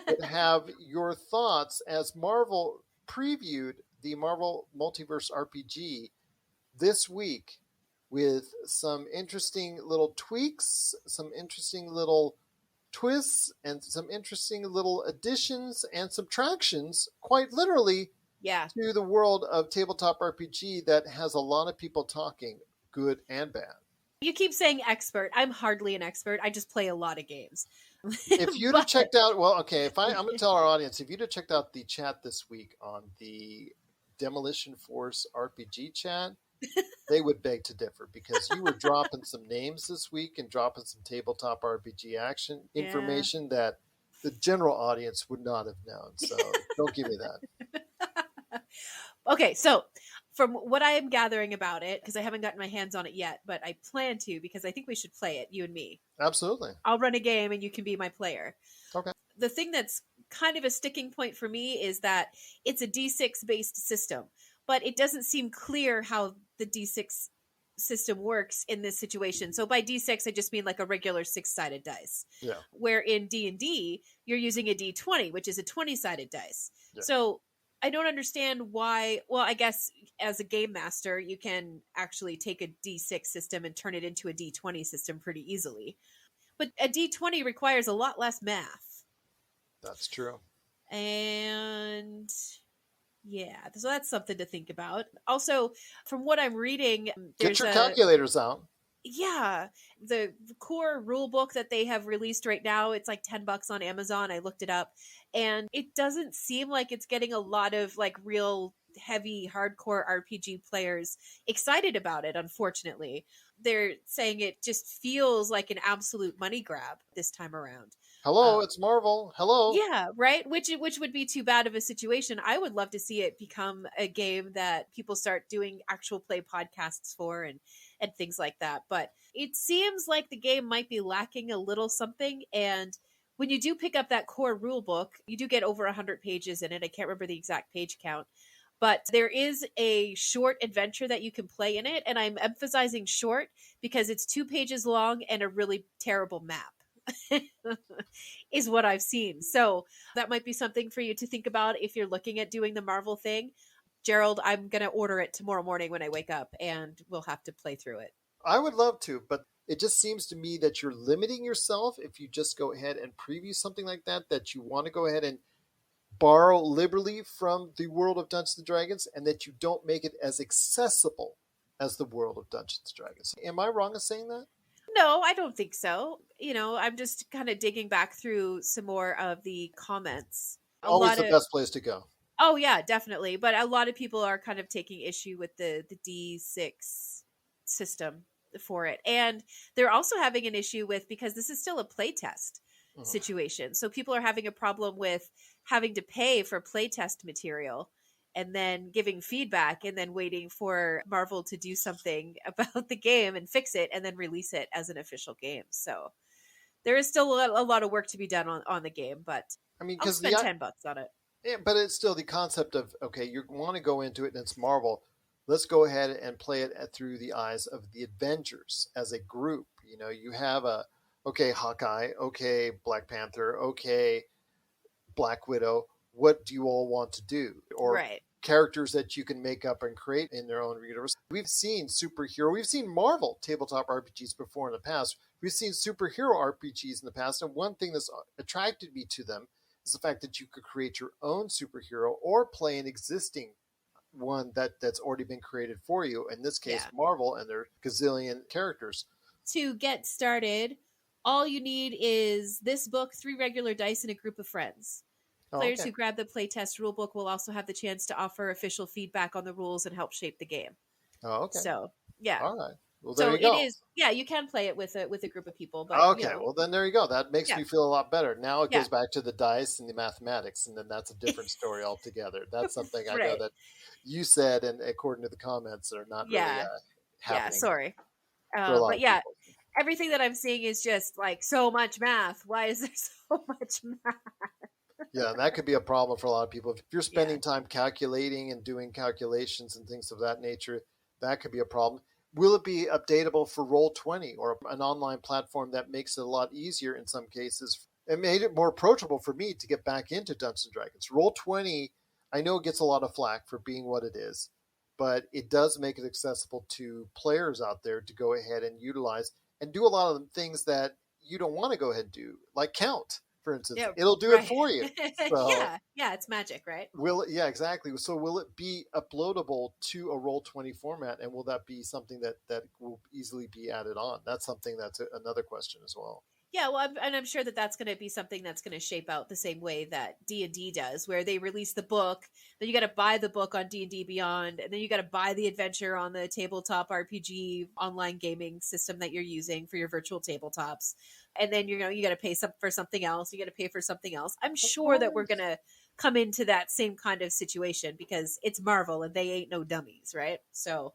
would have your thoughts as Marvel previewed the Marvel Multiverse RPG this week with some interesting little tweaks, some interesting little twists, and some interesting little additions and subtractions, quite literally, to the world of tabletop RPG that has a lot of people talking, good and bad. You keep saying expert. I'm hardly an expert. I just play a lot of games. If you'd have checked out, I'm going to tell our audience, if you'd have checked out the chat this week on the Demolition Force RPG chat, they would beg to differ, because you were dropping some names this week and dropping some tabletop RPG action information that the general audience would not have known. So don't give me that. Okay, so from what I am gathering about it, because I haven't gotten my hands on it yet, but I plan to, because I think we should play it, you and me. Absolutely. I'll run a game and you can be my player. Okay. The thing that's kind of a sticking point for me is that it's a D6 based system, but it doesn't seem clear how the D6 system works in this situation. So by D6, I just mean like a regular 6-sided dice. Yeah. Where in D&D, you're using a D20, which is a 20-sided dice. Yeah. So I don't understand why. Well, I guess as a game master, you can actually take a D6 system and turn it into a D20 system pretty easily. But a D20 requires a lot less math. That's true. And yeah, so that's something to think about. Also, from what I'm reading, get your calculators out. Yeah, the core rule book that they have released right now, it's like $10 on Amazon. I looked it up, and it doesn't seem like it's getting a lot of like real heavy hardcore RPG players excited about it. Unfortunately, they're saying it just feels like an absolute money grab this time around. Hello, it's Marvel. Hello. Yeah, right. Which would be too bad of a situation. I would love to see it become a game that people start doing actual play podcasts for and things like that. But it seems like the game might be lacking a little something. And when you do pick up that core rule book, you do get over 100 pages in it. I can't remember the exact page count. But there is a short adventure that you can play in it. And I'm emphasizing short because it's 2 pages long and a really terrible map. Is what I've seen. So that might be something for you to think about if you're looking at doing the Marvel thing. Gerald, I'm going to order it tomorrow morning when I wake up, and we'll have to play through it. I would love to, but it just seems to me that you're limiting yourself if you just go ahead and preview something like that you want to go ahead and borrow liberally from the world of Dungeons & Dragons, and that you don't make it as accessible as the world of Dungeons & Dragons. Am I wrong in saying that? No, I don't think so. I'm just kind of digging back through some more of the comments. Always the best place to go. Oh, yeah, definitely. But a lot of people are kind of taking issue with the D6 system for it. And they're also having an issue with, because this is still a playtest situation. So people are having a problem with having to pay for playtest material and then giving feedback and then waiting for Marvel to do something about the game and fix it and then release it as an official game. So there is still a lot of work to be done on the game, but I'll spend $10 on it. Yeah, but it's still the concept of, okay, you want to go into it and it's Marvel. Let's go ahead and play it through the eyes of the Avengers as a group. You have okay, Hawkeye, okay, Black Panther, okay, Black Widow. What do you all want to do? Or characters that you can make up and create in their own universe. We've seen we've seen Marvel tabletop RPGs before in the past. We've seen superhero RPGs in the past. And one thing that's attracted me to them is the fact that you could create your own superhero or play an existing one that's already been created for you. In this case, Marvel and their gazillion characters. To get started, All you need is this book, 3 regular dice, and a group of friends. Players who grab the playtest rulebook will also have the chance to offer official feedback on the rules and help shape the game. Oh, okay. So, yeah. All right. Well, there So you go. it is, yeah, you can play it with a group of people. But, Okay, well, then there you go. That makes me feel a lot better. Now it Yeah. goes back to the dice and the mathematics, and then that's a different story altogether. That's something I know Right. that you said, and according to the comments, are not really Yeah. happening. Sorry. for a lot But of yeah, people. everything that I'm seeing is just like so much math. Why is there so much math? Yeah, and that could be a problem for a lot of people. If you're spending time calculating and doing calculations and things of that nature, that could be a problem. Will it be updatable for Roll20 or an online platform that makes it a lot easier in some cases? It made it more approachable for me to get back into Dungeons & Dragons. Roll20, I know it gets a lot of flack for being what it is, but it does make it accessible to players out there to go ahead and utilize and do a lot of the things that you don't want to go ahead and do, like count. For instance, it'll do it for you. So, yeah, it's magic, right? Yeah, exactly. So will it be uploadable to a Roll20 format, and will that be something that will easily be added on? That's something that's another question as well. Yeah, well, I'm sure that that's going to be something that's going to shape out the same way that D&D does, where they release the book, then you got to buy the book on D&D Beyond, and then you got to buy the adventure on the tabletop RPG online gaming system that you're using for your virtual tabletops, and then you got to pay for something else. You got to pay for something else. I'm sure that we're going to come into that same kind of situation because it's Marvel and they ain't no dummies, right? So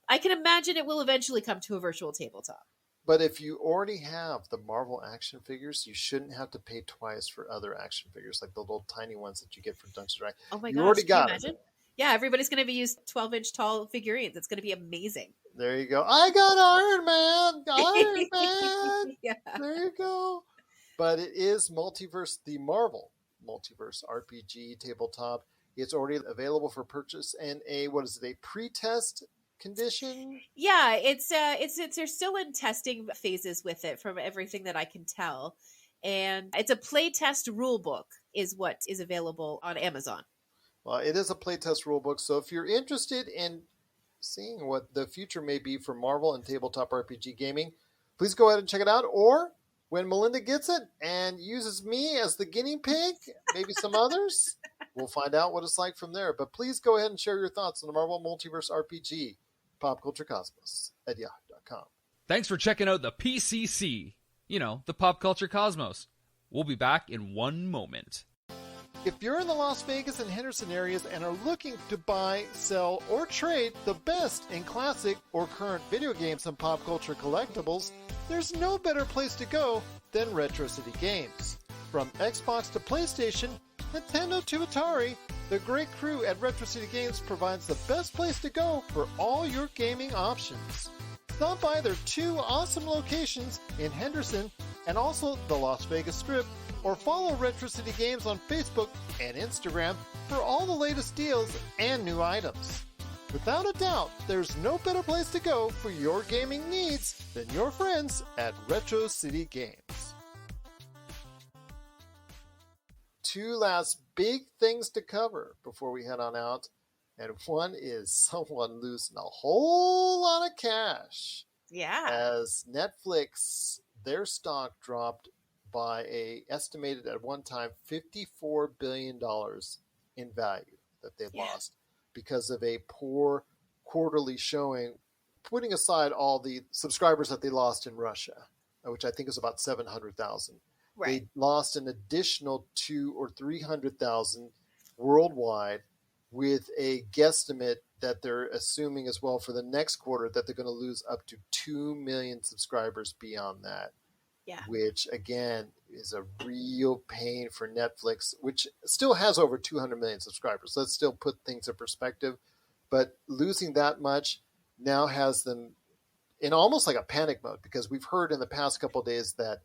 I can imagine it will eventually come to a virtual tabletop. But if you already have the Marvel action figures, you shouldn't have to pay twice for other action figures, like the little tiny ones that you get from Dungeons & Dragons. Oh my you gosh, already can got you imagine? it. Yeah, everybody's going to be using 12-inch tall figurines. It's going to be amazing. There you go. I got Iron Man. Iron Man. Yeah. There you go. But it is Multiverse, the Marvel Multiverse RPG tabletop. It's already available for purchase and a pre-test condition? Yeah, it's they're still in testing phases with it from everything that I can tell. And it's a playtest rule book is what is available on Amazon. Well, it is a playtest rulebook, so if you're interested in seeing what the future may be for Marvel and tabletop RPG gaming, please go ahead and check it out. Or when Melinda gets it and uses me as the guinea pig, maybe some others, we'll find out what it's like from there. But please go ahead and share your thoughts on the Marvel Multiverse RPG, PopCultureCosmos at yahoo.com. Thanks for checking out the PCC, the Pop Culture Cosmos. We'll be back in one moment. If you're in the Las Vegas and Henderson areas and are looking to buy, sell, or trade the best in classic or current video games and pop culture collectibles, there's no better place to go than Retro City Games. From Xbox to PlayStation, Nintendo to Atari, the great crew at Retro City Games provides the best place to go for all your gaming options. Stop by their 2 awesome locations in Henderson and also the Las Vegas Strip, or follow Retro City Games on Facebook and Instagram for all the latest deals and new items. Without a doubt, there's no better place to go for your gaming needs than your friends at Retro City Games. 2 last big things to cover before we head on out, and one is someone losing a whole lot of cash. Yeah. As Netflix, their stock dropped by estimated at one time $54 billion in value that they lost because of a poor quarterly showing, putting aside all the subscribers that they lost in Russia, which I think is about 700,000. Right. They lost an additional 200,000 or 300,000 worldwide, with a guesstimate that they're assuming as well for the next quarter that they're going to lose up to 2 million subscribers beyond that. Yeah. Which, again, is a real pain for Netflix, which still has over 200 million subscribers. Let's still put things in perspective. But losing that much now has them in almost like a panic mode, because we've heard in the past couple of days that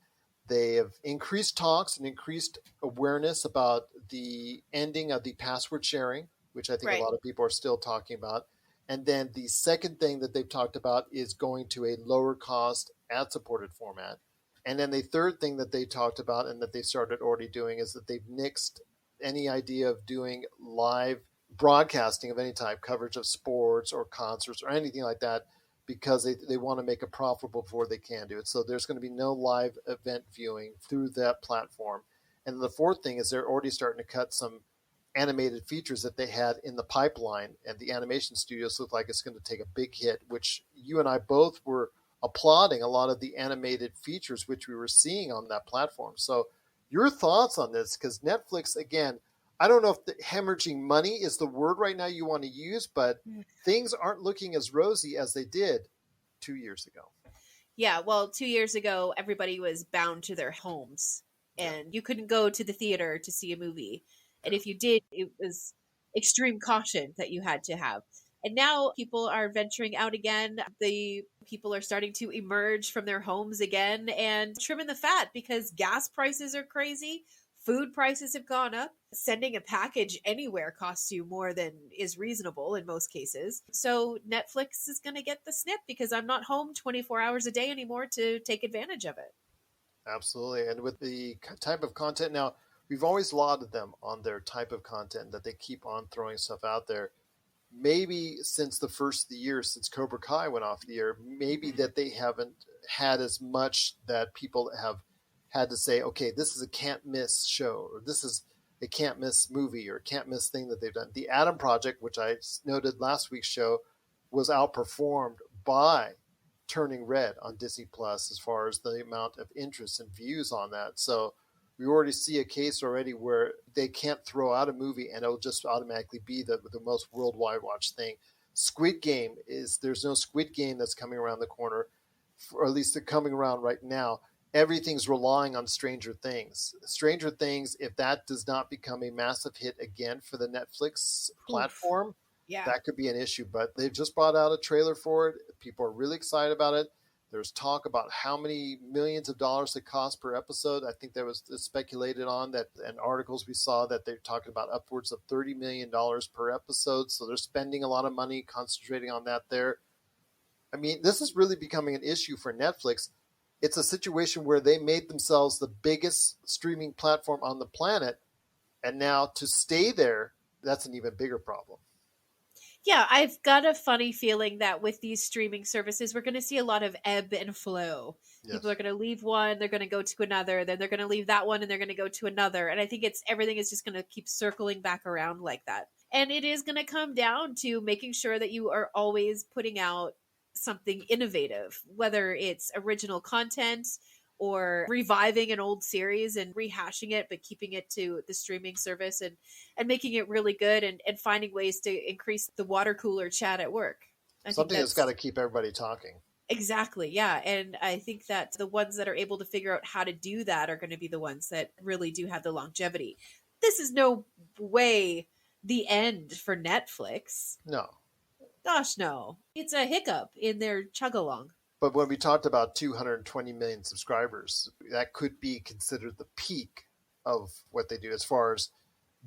they have increased talks and increased awareness about the ending of the password sharing, which I think a lot of people are still talking about. And then the second thing that they've talked about is going to a lower cost ad-supported format. And then the third thing that they talked about and that they started already doing is that they've nixed any idea of doing live broadcasting of any type, coverage of sports or concerts or anything like that, because they want to make it profitable before they can do it. So there's going to be no live event viewing through that platform. And the fourth thing is they're already starting to cut some animated features that they had in the pipeline, and the animation studios look like it's going to take a big hit, which you and I both were applauding a lot of the animated features which we were seeing on that platform. So your thoughts on this, because Netflix, again, I don't know if the hemorrhaging money is the word right now you want to use, but things aren't looking as rosy as they did 2 years ago. Yeah, well, 2 years ago, everybody was bound to their homes, and you couldn't go to the theater to see a movie. And if you did, it was extreme caution that you had to have. And now people are venturing out again. The people are starting to emerge from their homes again and trimming the fat because gas prices are crazy. Food prices have gone up. Sending a package anywhere costs you more than is reasonable in most cases. So Netflix is going to get the snip because I'm not home 24 hours a day anymore to take advantage of it. Absolutely. And with the type of content now, we've always lauded them on their type of content that they keep on throwing stuff out there. Maybe since the first of the year, since Cobra Kai went off the air, maybe that they haven't had as much that people have had to say, okay, this is a can't miss show, or this is a can't miss movie, or can't miss thing that they've done. The Adam Project, which I noted last week's show, was outperformed by Turning Red on Disney Plus as far as the amount of interest and views on that. So we already see a case already where they can't throw out a movie and it'll just automatically be the most worldwide watched thing. Squid Game there's no Squid Game that's coming around the corner, or at least they're coming around right now. Everything's relying on Stranger Things. Stranger Things, if that does not become a massive hit again for the Netflix platform, that could be an issue. But they've just brought out a trailer for it. People are really excited about it. There's talk about how many millions of dollars it costs per episode. I think there was speculated on that, and articles we saw that they're talking about upwards of $30 million per episode. So they're spending a lot of money concentrating on that there. I mean, this is really becoming an issue for Netflix. It's a situation where they made themselves the biggest streaming platform on the planet. And now to stay there, that's an even bigger problem. Yeah, I've got a funny feeling that with these streaming services, we're going to see a lot of ebb and flow. Yes. People are going to leave one, they're going to go to another, then they're going to leave that one, and they're going to go to another. And I think everything is just going to keep circling back around like that. And it is going to come down to making sure that you are always putting out something innovative, whether it's original content or reviving an old series and rehashing it, but keeping it to the streaming service and making it really good and finding ways to increase the water cooler chat at work. Something that's got to keep everybody talking. Exactly. Yeah. And I think that the ones that are able to figure out how to do that are going to be the ones that really do have the longevity. This is no way the end for Netflix. No. Gosh, no. It's a hiccup in their chug-along. But when we talked about 220 million subscribers, that could be considered the peak of what they do as far as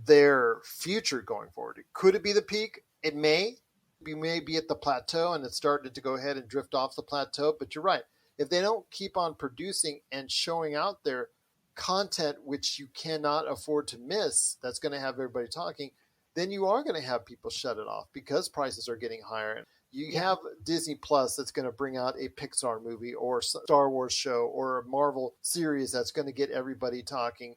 their future going forward. Could it be the peak? It may. We may be at the plateau and it's started to go ahead and drift off the plateau. But you're right. If they don't keep on producing and showing out their content, which you cannot afford to miss, that's going to have everybody talking, then you are going to have people shut it off because prices are getting higher. You have Disney Plus that's going to bring out a Pixar movie or Star Wars show or a Marvel series that's going to get everybody talking.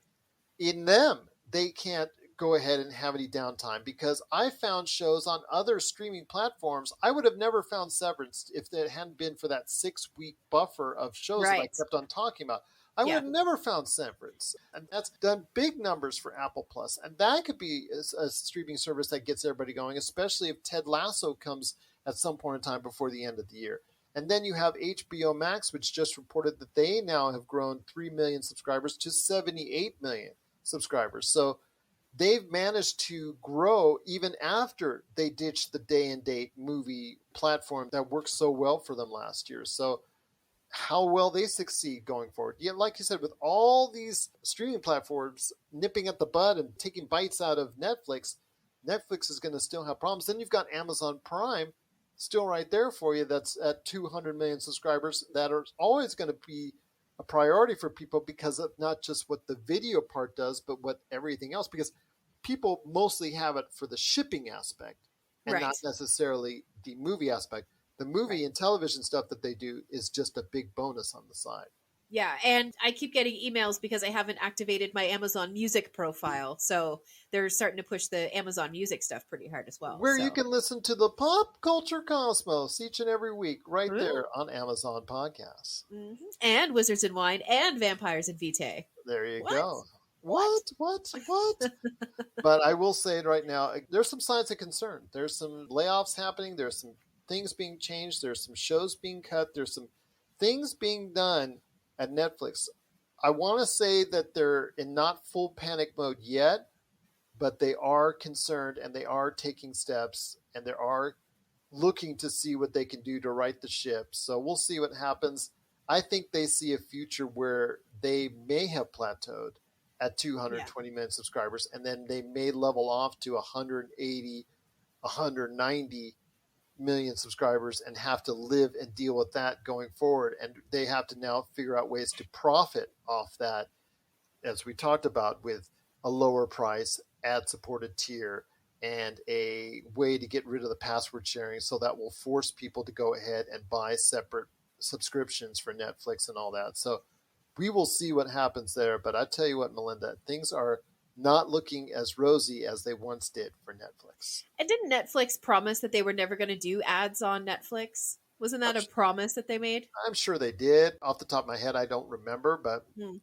In them, they can't go ahead and have any downtime because I found shows on other streaming platforms. I would have never found Severance if it hadn't been for that 6-week buffer of shows that I kept on talking about. I would have never found Severance. And that's done big numbers for Apple Plus. And that could be a streaming service that gets everybody going, especially if Ted Lasso comes at some point in time before the end of the year. And then you have HBO Max, which just reported that they now have grown 3 million subscribers to 78 million subscribers. So they've managed to grow even after they ditched the day and date movie platform that worked so well for them last year. So how will they succeed going forward? Yeah, like you said, with all these streaming platforms nipping at the bud and taking bites out of Netflix, Netflix is going to still have problems. Then you've got Amazon Prime still right there for you. That's at 200 million subscribers that are always going to be a priority for people because of not just what the video part does, but what everything else, because people mostly have it for the shipping aspect and not necessarily the movie aspect. The movie and television stuff that they do is just a big bonus on the side. Yeah, and I keep getting emails because I haven't activated my Amazon Music profile. So they're starting to push the Amazon Music stuff pretty hard as well. Where you can listen to the Pop Culture Cosmos each and every week right there on Amazon Podcasts. Mm-hmm. And Wizards and Wine and Vampires and Vitae. There you go. What? But I will say it right now, there's some signs of concern. There's some layoffs happening. There's some things being changed. There's some shows being cut. There's some things being done at Netflix. I want to say that they're in not full panic mode yet, but they are concerned and they are taking steps and they are looking to see what they can do to right the ship. So we'll see what happens. I think they see a future where they may have plateaued at 220 million subscribers, and then they may level off to 180, 190 million subscribers and have to live and deal with that going forward. And they have to now figure out ways to profit off that, as we talked about, with a lower price, ad-supported tier, and a way to get rid of the password sharing, so that will force people to go ahead and buy separate subscriptions for Netflix and all that. So we will see what happens there. But I tell you what, Melinda, things are not looking as rosy as they once did for Netflix. And didn't Netflix promise that they were never going to do ads on Netflix? Wasn't that a promise that they made? I'm sure they did. Off the top of my head, I don't remember, but I'm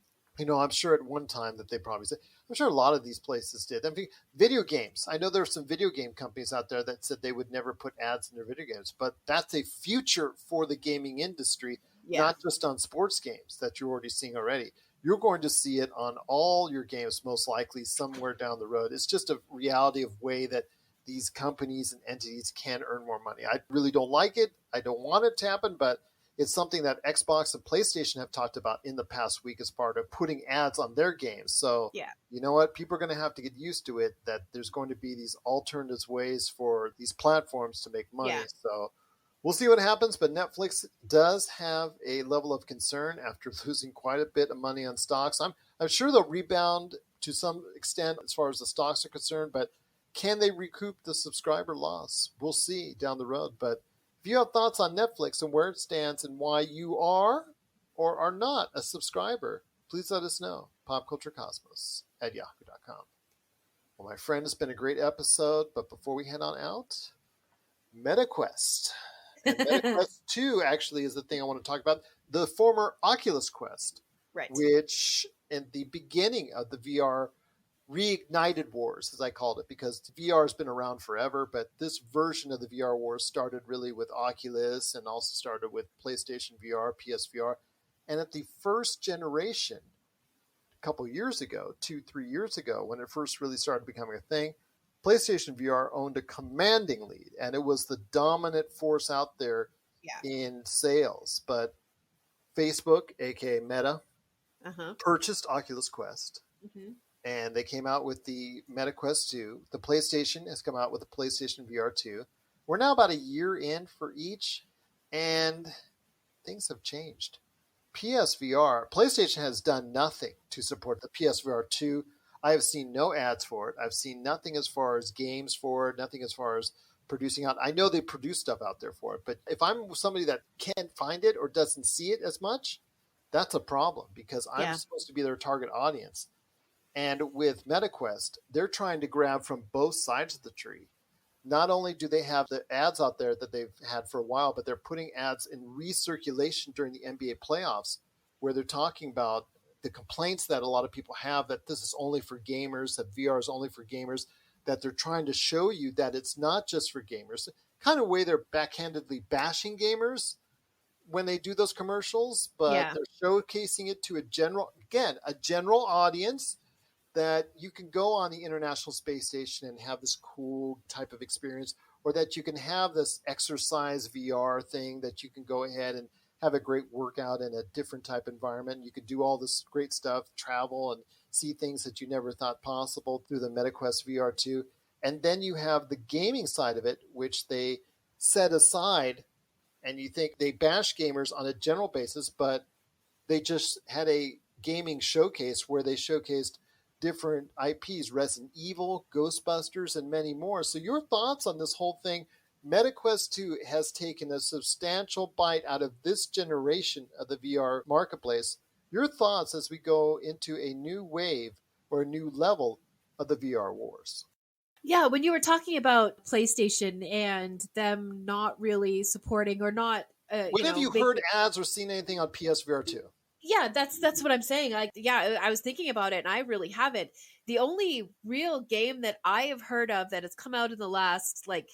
sure at one time that they probably said. I'm sure a lot of these places did. I mean, video games. I know there are some video game companies out there that said they would never put ads in their video games, but that's a future for the gaming industry, not just on sports games that you're already seeing already. You're going to see it on all your games, most likely somewhere down the road. It's just a reality of way that these companies and entities can earn more money. I really don't like it. I don't want it to happen, but it's something that Xbox and PlayStation have talked about in the past week as part of putting ads on their games. So, you know what? People are going to have to get used to it, that there's going to be these alternative ways for these platforms to make money. So we'll see what happens, but Netflix does have a level of concern after losing quite a bit of money on stocks. I'm sure they'll rebound to some extent as far as the stocks are concerned, but can they recoup the subscriber loss? We'll see down the road. But if you have thoughts on Netflix and where it stands and why you are or are not a subscriber, please let us know. popculturecosmos@yahoo.com. Well, my friend, it's been a great episode, but before we head on out, MetaQuest. And MetaQuest 2 actually is the thing I want to talk about. The former Oculus Quest, which in the beginning of the VR reignited wars, as I called it, because VR has been around forever, but this version of the VR wars started really with Oculus and also started with PlayStation VR, PSVR. And at the first generation, a couple years ago, 2-3 years ago, when it first really started becoming a thing, PlayStation VR owned a commanding lead, and it was the dominant force out there in sales. But Facebook, aka Meta, purchased Oculus Quest, and they came out with the MetaQuest 2. The PlayStation has come out with the PlayStation VR 2. We're now about a year in for each, and things have changed. PlayStation has done nothing to support the PSVR 2. I have seen no ads for it. I've seen nothing as far as games for it, nothing as far as producing out. I know they produce stuff out there for it, but if I'm somebody that can't find it or doesn't see it as much, that's a problem, because I'm supposed to be their target audience. And with MetaQuest, they're trying to grab from both sides of the tree. Not only do they have the ads out there that they've had for a while, but they're putting ads in recirculation during the NBA playoffs, where they're talking about the complaints that a lot of people have, that this is only for gamers, that VR is only for gamers, that they're trying to show you that it's not just for gamers. Kind of way they're backhandedly bashing gamers when they do those commercials, but they're showcasing it to a general audience, that you can go on the International Space Station and have this cool type of experience, or that you can have this exercise VR thing that you can go ahead and have a great workout in a different type environment. You could do all this great stuff, travel and see things that you never thought possible through the MetaQuest VR 2. And then you have the gaming side of it, which they set aside, and you think they bash gamers on a general basis, but they just had a gaming showcase where they showcased different IPs, Resident Evil, Ghostbusters, and many more. So your thoughts on this whole thing MetaQuest 2 has taken a substantial bite out of this generation of the VR marketplace. Your thoughts as we go into a new wave or a new level of the VR wars? Yeah, when you were talking about PlayStation and them not really supporting or not, when have you heard ads or seen anything on PSVR 2? Yeah, that's what I'm saying. I was thinking about it, and I really haven't. The only real game that I have heard of that has come out in the last, like,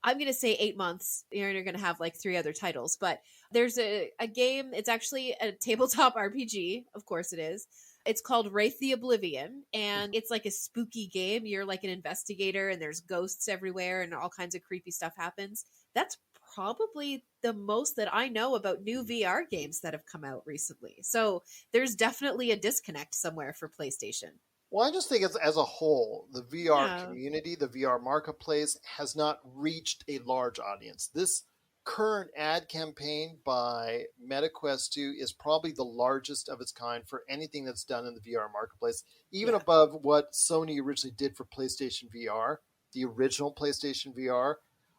I'm going to say 8 months. You're going to have like 3 other titles, but there's a game. It's actually a tabletop RPG. Of course it is. It's called Wraith the Oblivion, and it's like a spooky game. You're like an investigator, and there's ghosts everywhere, and all kinds of creepy stuff happens. That's probably the most that I know about new VR games that have come out recently. So there's definitely a disconnect somewhere for PlayStation. Well, I just think as a whole, the VR community, the VR marketplace has not reached a large audience. This current ad campaign by MetaQuest 2 is probably the largest of its kind for anything that's done in the VR marketplace, even above what Sony originally did for PlayStation VR, the original PlayStation VR.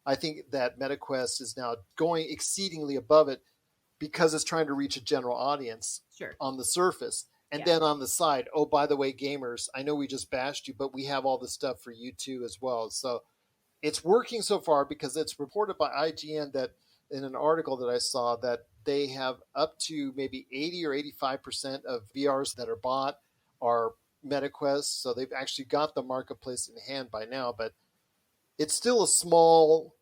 I think that MetaQuest is now going exceedingly above it because it's trying to reach a general audience on the surface. And then on the side, oh, by the way, gamers, I know we just bashed you, but we have all this stuff for you too as well. So it's working so far because it's reported by IGN that in an article that I saw that they have up to maybe 80 or 85% of VRs that are bought are MetaQuest. So they've actually got the marketplace in hand by now, but it's still a small,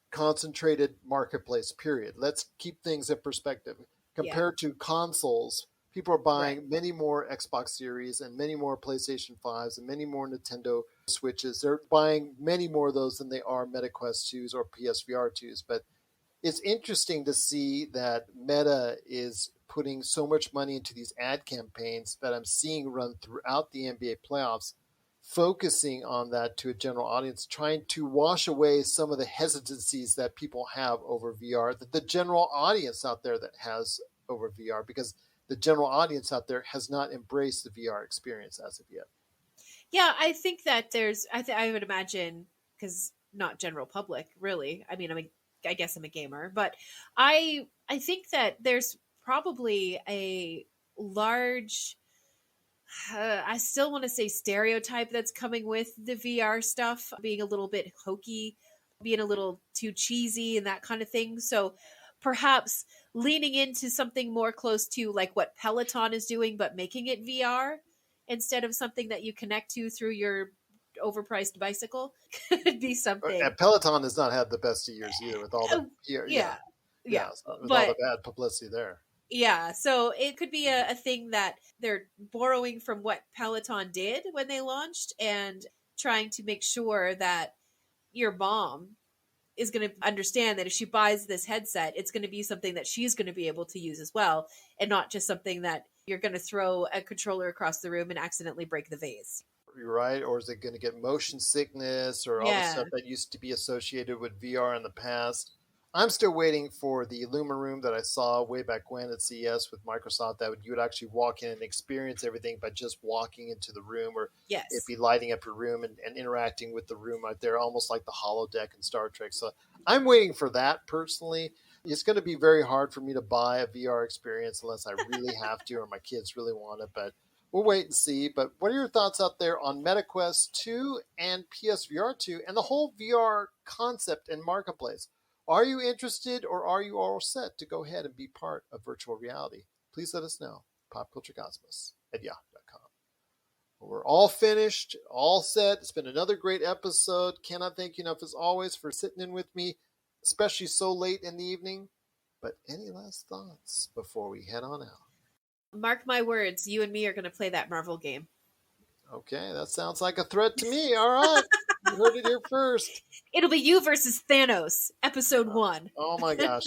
concentrated marketplace, period. Let's keep things in perspective. Compared to consoles, people are buying many more Xbox Series and many more PlayStation 5s and many more Nintendo Switches. They're buying many more of those than they are MetaQuest 2s or PSVR 2s. But it's interesting to see that Meta is putting so much money into these ad campaigns that I'm seeing run throughout the NBA playoffs, focusing on that to a general audience, trying to wash away some of the hesitancies that people have over VR, that the general audience out there that has over VR, because the general audience out there has not embraced the VR experience as of yet. Yeah, I think that I would imagine, because not general public, really. I mean, I guess I'm a gamer, but I think that there's probably a large, I still want to say stereotype that's coming with the VR stuff, being a little bit hokey, being a little too cheesy and that kind of thing. So perhaps leaning into something more close to like what Peloton is doing, but making it VR instead of something that you connect to through your overpriced bicycle could be something. And Peloton has not had the best of years either with all the with all the bad publicity there. Yeah, so it could be a thing that they're borrowing from what Peloton did when they launched and trying to make sure that your mom is going to understand that if she buys this headset, it's going to be something that she's going to be able to use as well, and not just something that you're going to throw a controller across the room and accidentally break the vase. You're right. Or is it going to get motion sickness or all the stuff that used to be associated with VR in the past? I'm still waiting for the Illuma room that I saw way back when at CES with Microsoft, that you would actually walk in and experience everything by just walking into the room, or it'd be lighting up your room and interacting with the room out there, almost like the holodeck in Star Trek. So I'm waiting for that personally. It's going to be very hard for me to buy a VR experience unless I really have to or my kids really want it, but we'll wait and see. But what are your thoughts out there on MetaQuest 2 and PSVR 2 and the whole VR concept and marketplace? Are you interested, or are you all set to go ahead and be part of virtual reality? Please let us know. popculturecosmos@yahoo.com. Well, we're all finished, all set. It's been another great episode. Cannot thank you enough, as always, for sitting in with me, especially so late in the evening. But any last thoughts before we head on out? Mark my words, you and me are going to play that Marvel game. Okay, that sounds like a threat to me. All right. You heard it here first. It'll be you versus Thanos, episode 1. Oh my gosh.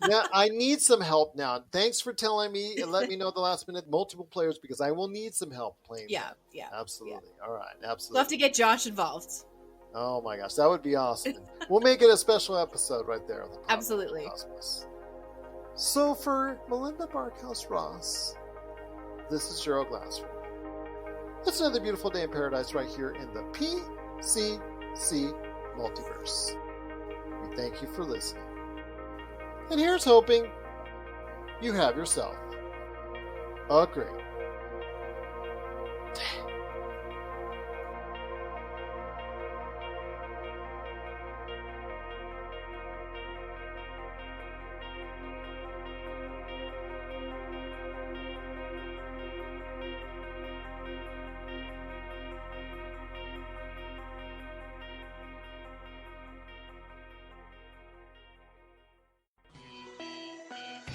Now, I need some help now. Thanks for telling me and let me know at the last minute multiple players, because I will need some help playing. Yeah. Absolutely. Yeah. All right. Absolutely. We'll have to get Josh involved. Oh my gosh. That would be awesome. We'll make it a special episode right there. On the Absolutely. Cosmos. So for Melinda Barkhouse Ross, this is Gerald Glassford. It's another beautiful day in paradise right here in the PCC Multiverse. thank you for listening. And here's hoping you have yourself a great day.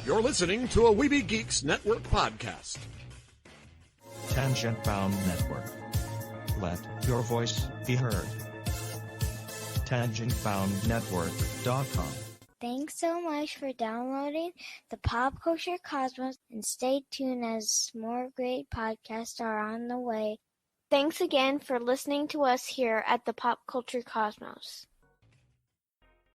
You're listening to a Weeby Geeks Network podcast. Tangent Bound Network. Let your voice be heard. TangentBoundNetwork.com. Thanks so much for downloading the Pop Culture Cosmos, and stay tuned as more great podcasts are on the way. Thanks again for listening to us here at the Pop Culture Cosmos.